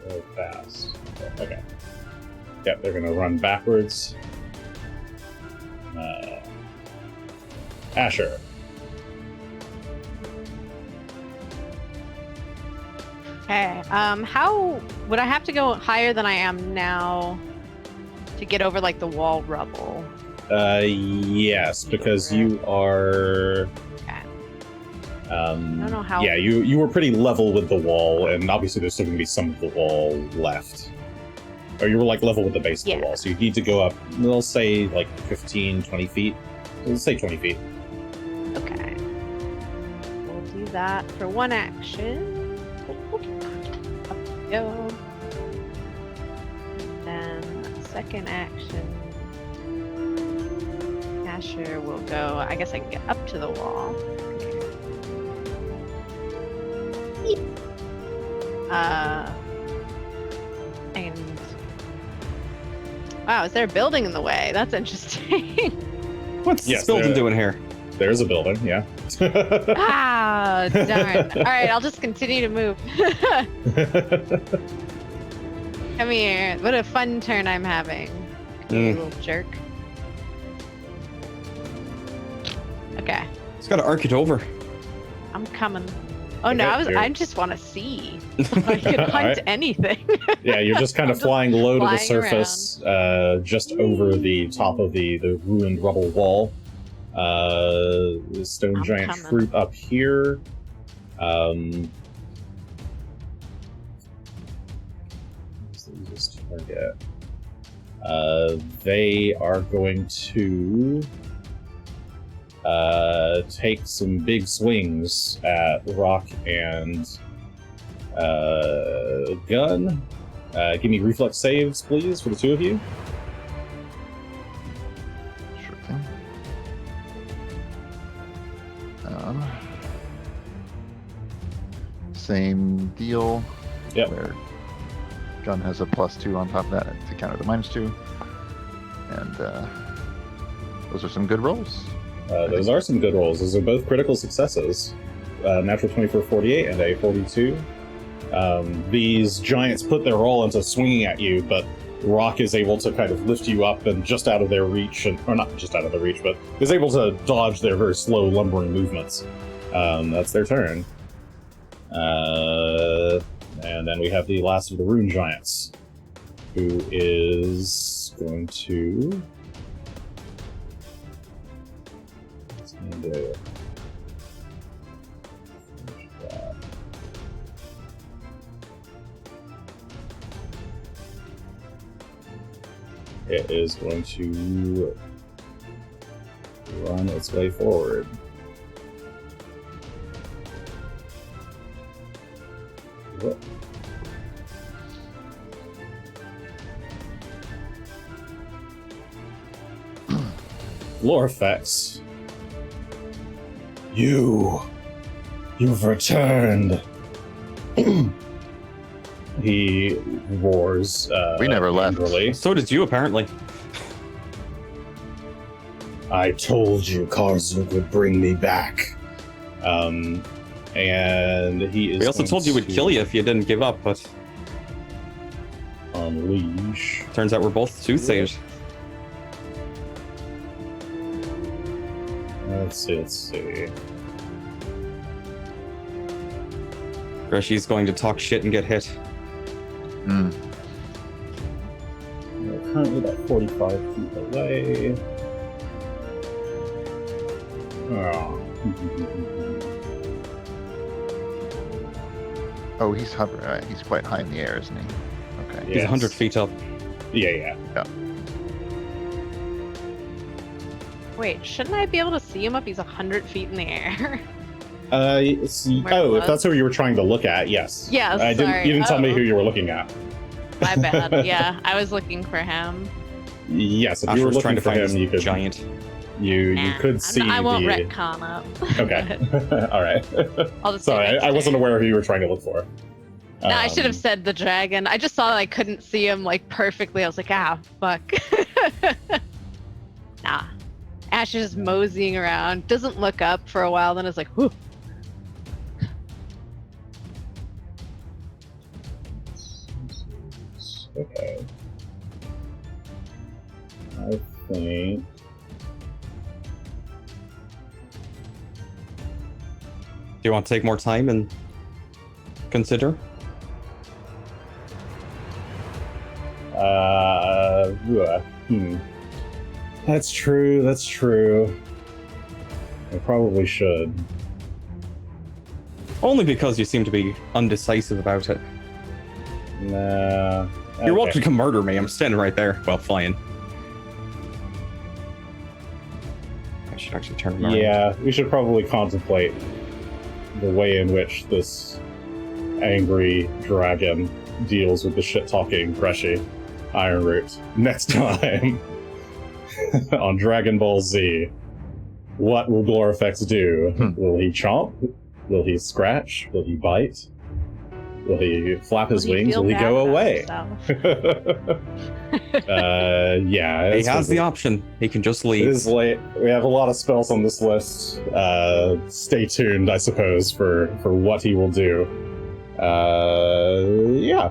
Very fast. Okay. Yep, they're gonna run backwards. Asher. Okay. How would I have to go higher than I am now to get over like the wall rubble? Yes, because you are. Okay. I don't know how- Yeah, you were pretty level with the wall, and obviously there's still gonna be some of the wall left. Or you were like level with the base of Yeah. the wall, so you need to go up. We'll say like 15, 20 feet. Let's say 20 feet. Okay. We'll do that for one action. Up we go. Then second action. Asher will go. I guess I can get up to the wall. And wow, is there a building in the way? That's interesting. What's Yes, this building there- doing here? There's a building, yeah. Ah, darn. All right, I'll just continue to move. Come here. What a fun turn I'm having. You little jerk. Okay, It's got to arc it over. I'm coming. Oh no, Okay, I here. just want to see. I can hunt Alright. anything. Yeah, you're just kind of I'm just flying low to the flying surface, just over the top of the ruined rubble wall. The stone I'm giant coming. troop up here. What's the easiest target? They are going to take some big swings at Rock and Gunn. Give me reflex saves, please, for the two of you. Sure thing. Same deal. Yep. Where Gunn has a +2 on top of that to counter the -2. And those are some good rolls. Those are some good rolls. Those are both critical successes. Natural 20 for 48 and a 42. These giants put their roll into swinging at you, but Rock is able to kind of lift you up and just out of their reach, or not just out of their reach, but is able to dodge their very slow lumbering movements. That's their turn. And then we have the last of the Rune Giants, who is going to... It is going to run its way forward. What? Lore effects. You've returned. He roars. We never left. Angrily. So did you, apparently. I told you Karzuk would bring me back. And he is. We also going told you we'd to kill you if you didn't give up, but unleash. turns out we're both soothsayers. Let's see. Greshy's going to talk shit and get hit. Mm. We're currently about 45 feet away. Oh. Oh, he's hovering. Right. He's quite high in the air, isn't he? Okay. He's 100 feet up. Yeah. Wait, shouldn't I be able to see him if he's 100 feet in the air? If that's who you were trying to look at, yes. Yes, You didn't tell me who you were looking at. My bad. Yeah, I was looking for him. Yes, if Asher you were was trying looking to for find him, this you could. giant. You Nah, could see I won't the. retcon up. Okay. All right. I'll just Sorry, I wasn't aware who you were trying to look for. No, I should have said the dragon. I just saw that I couldn't see him like perfectly. I was like, fuck. Nah. Ash is just moseying around, doesn't look up for a while, then is like, whew. Okay. I think. Do you want to take more time and consider? That's true. I probably should. Only because you seem to be undecisive about it. Nah. You're welcome to come murder me. I'm standing right there. Well, flying. I should actually turn around. Yeah, we should probably contemplate the way in which this angry dragon deals with the shit-talking Greshy Ironroot next time on Dragon Ball Z. What will Glorifex do? Will he chomp? Will he scratch? Will he bite? Will he flap his wings? Will he go away? Yeah. He has the option. He can just It leave. is late. We have a lot of spells on this list. Stay tuned, I suppose, for what he will do. Yeah.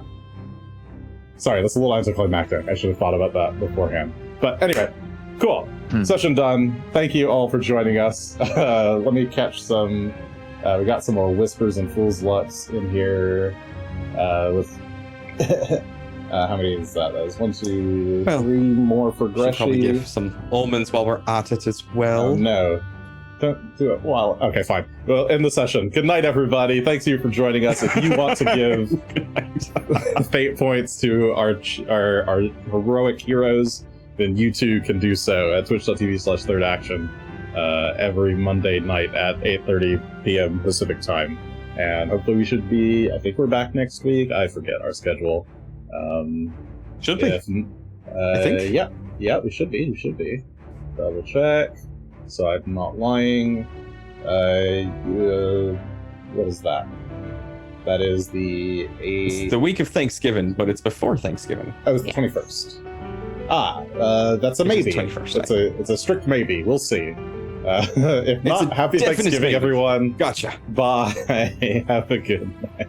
Sorry, that's a little anticlimactic. I should have thought about that beforehand. But anyway, cool. Session done. Thank you all for joining us. Let me catch some. We got some more Whispers and Fool's Lucks in here. With how many is that? That was 1, 2, 3 more for Should probably Greshy. give some omens while we're at it as well. Oh, no. Don't do it. Well, okay, fine. Well, end the session. Good night, everybody. Thanks you for joining us. If you want to give fate points to our heroic heroes, then you too can do so at twitch.tv/thirdaction every Monday night at 8:30 p.m. Pacific time. And hopefully we should be, I think we're back next week. I forget our schedule. Should be. I think. Yeah, we should be. Double check. So I'm not lying. What is that? That is the It's the week of Thanksgiving, but it's before Thanksgiving. Oh, it's the Yeah. 21st. That's a Which is maybe. 21st, It's a strict maybe. We'll see. If It's not, a happy definite Thanksgiving, maybe. everyone. Gotcha. Bye. Have a good night.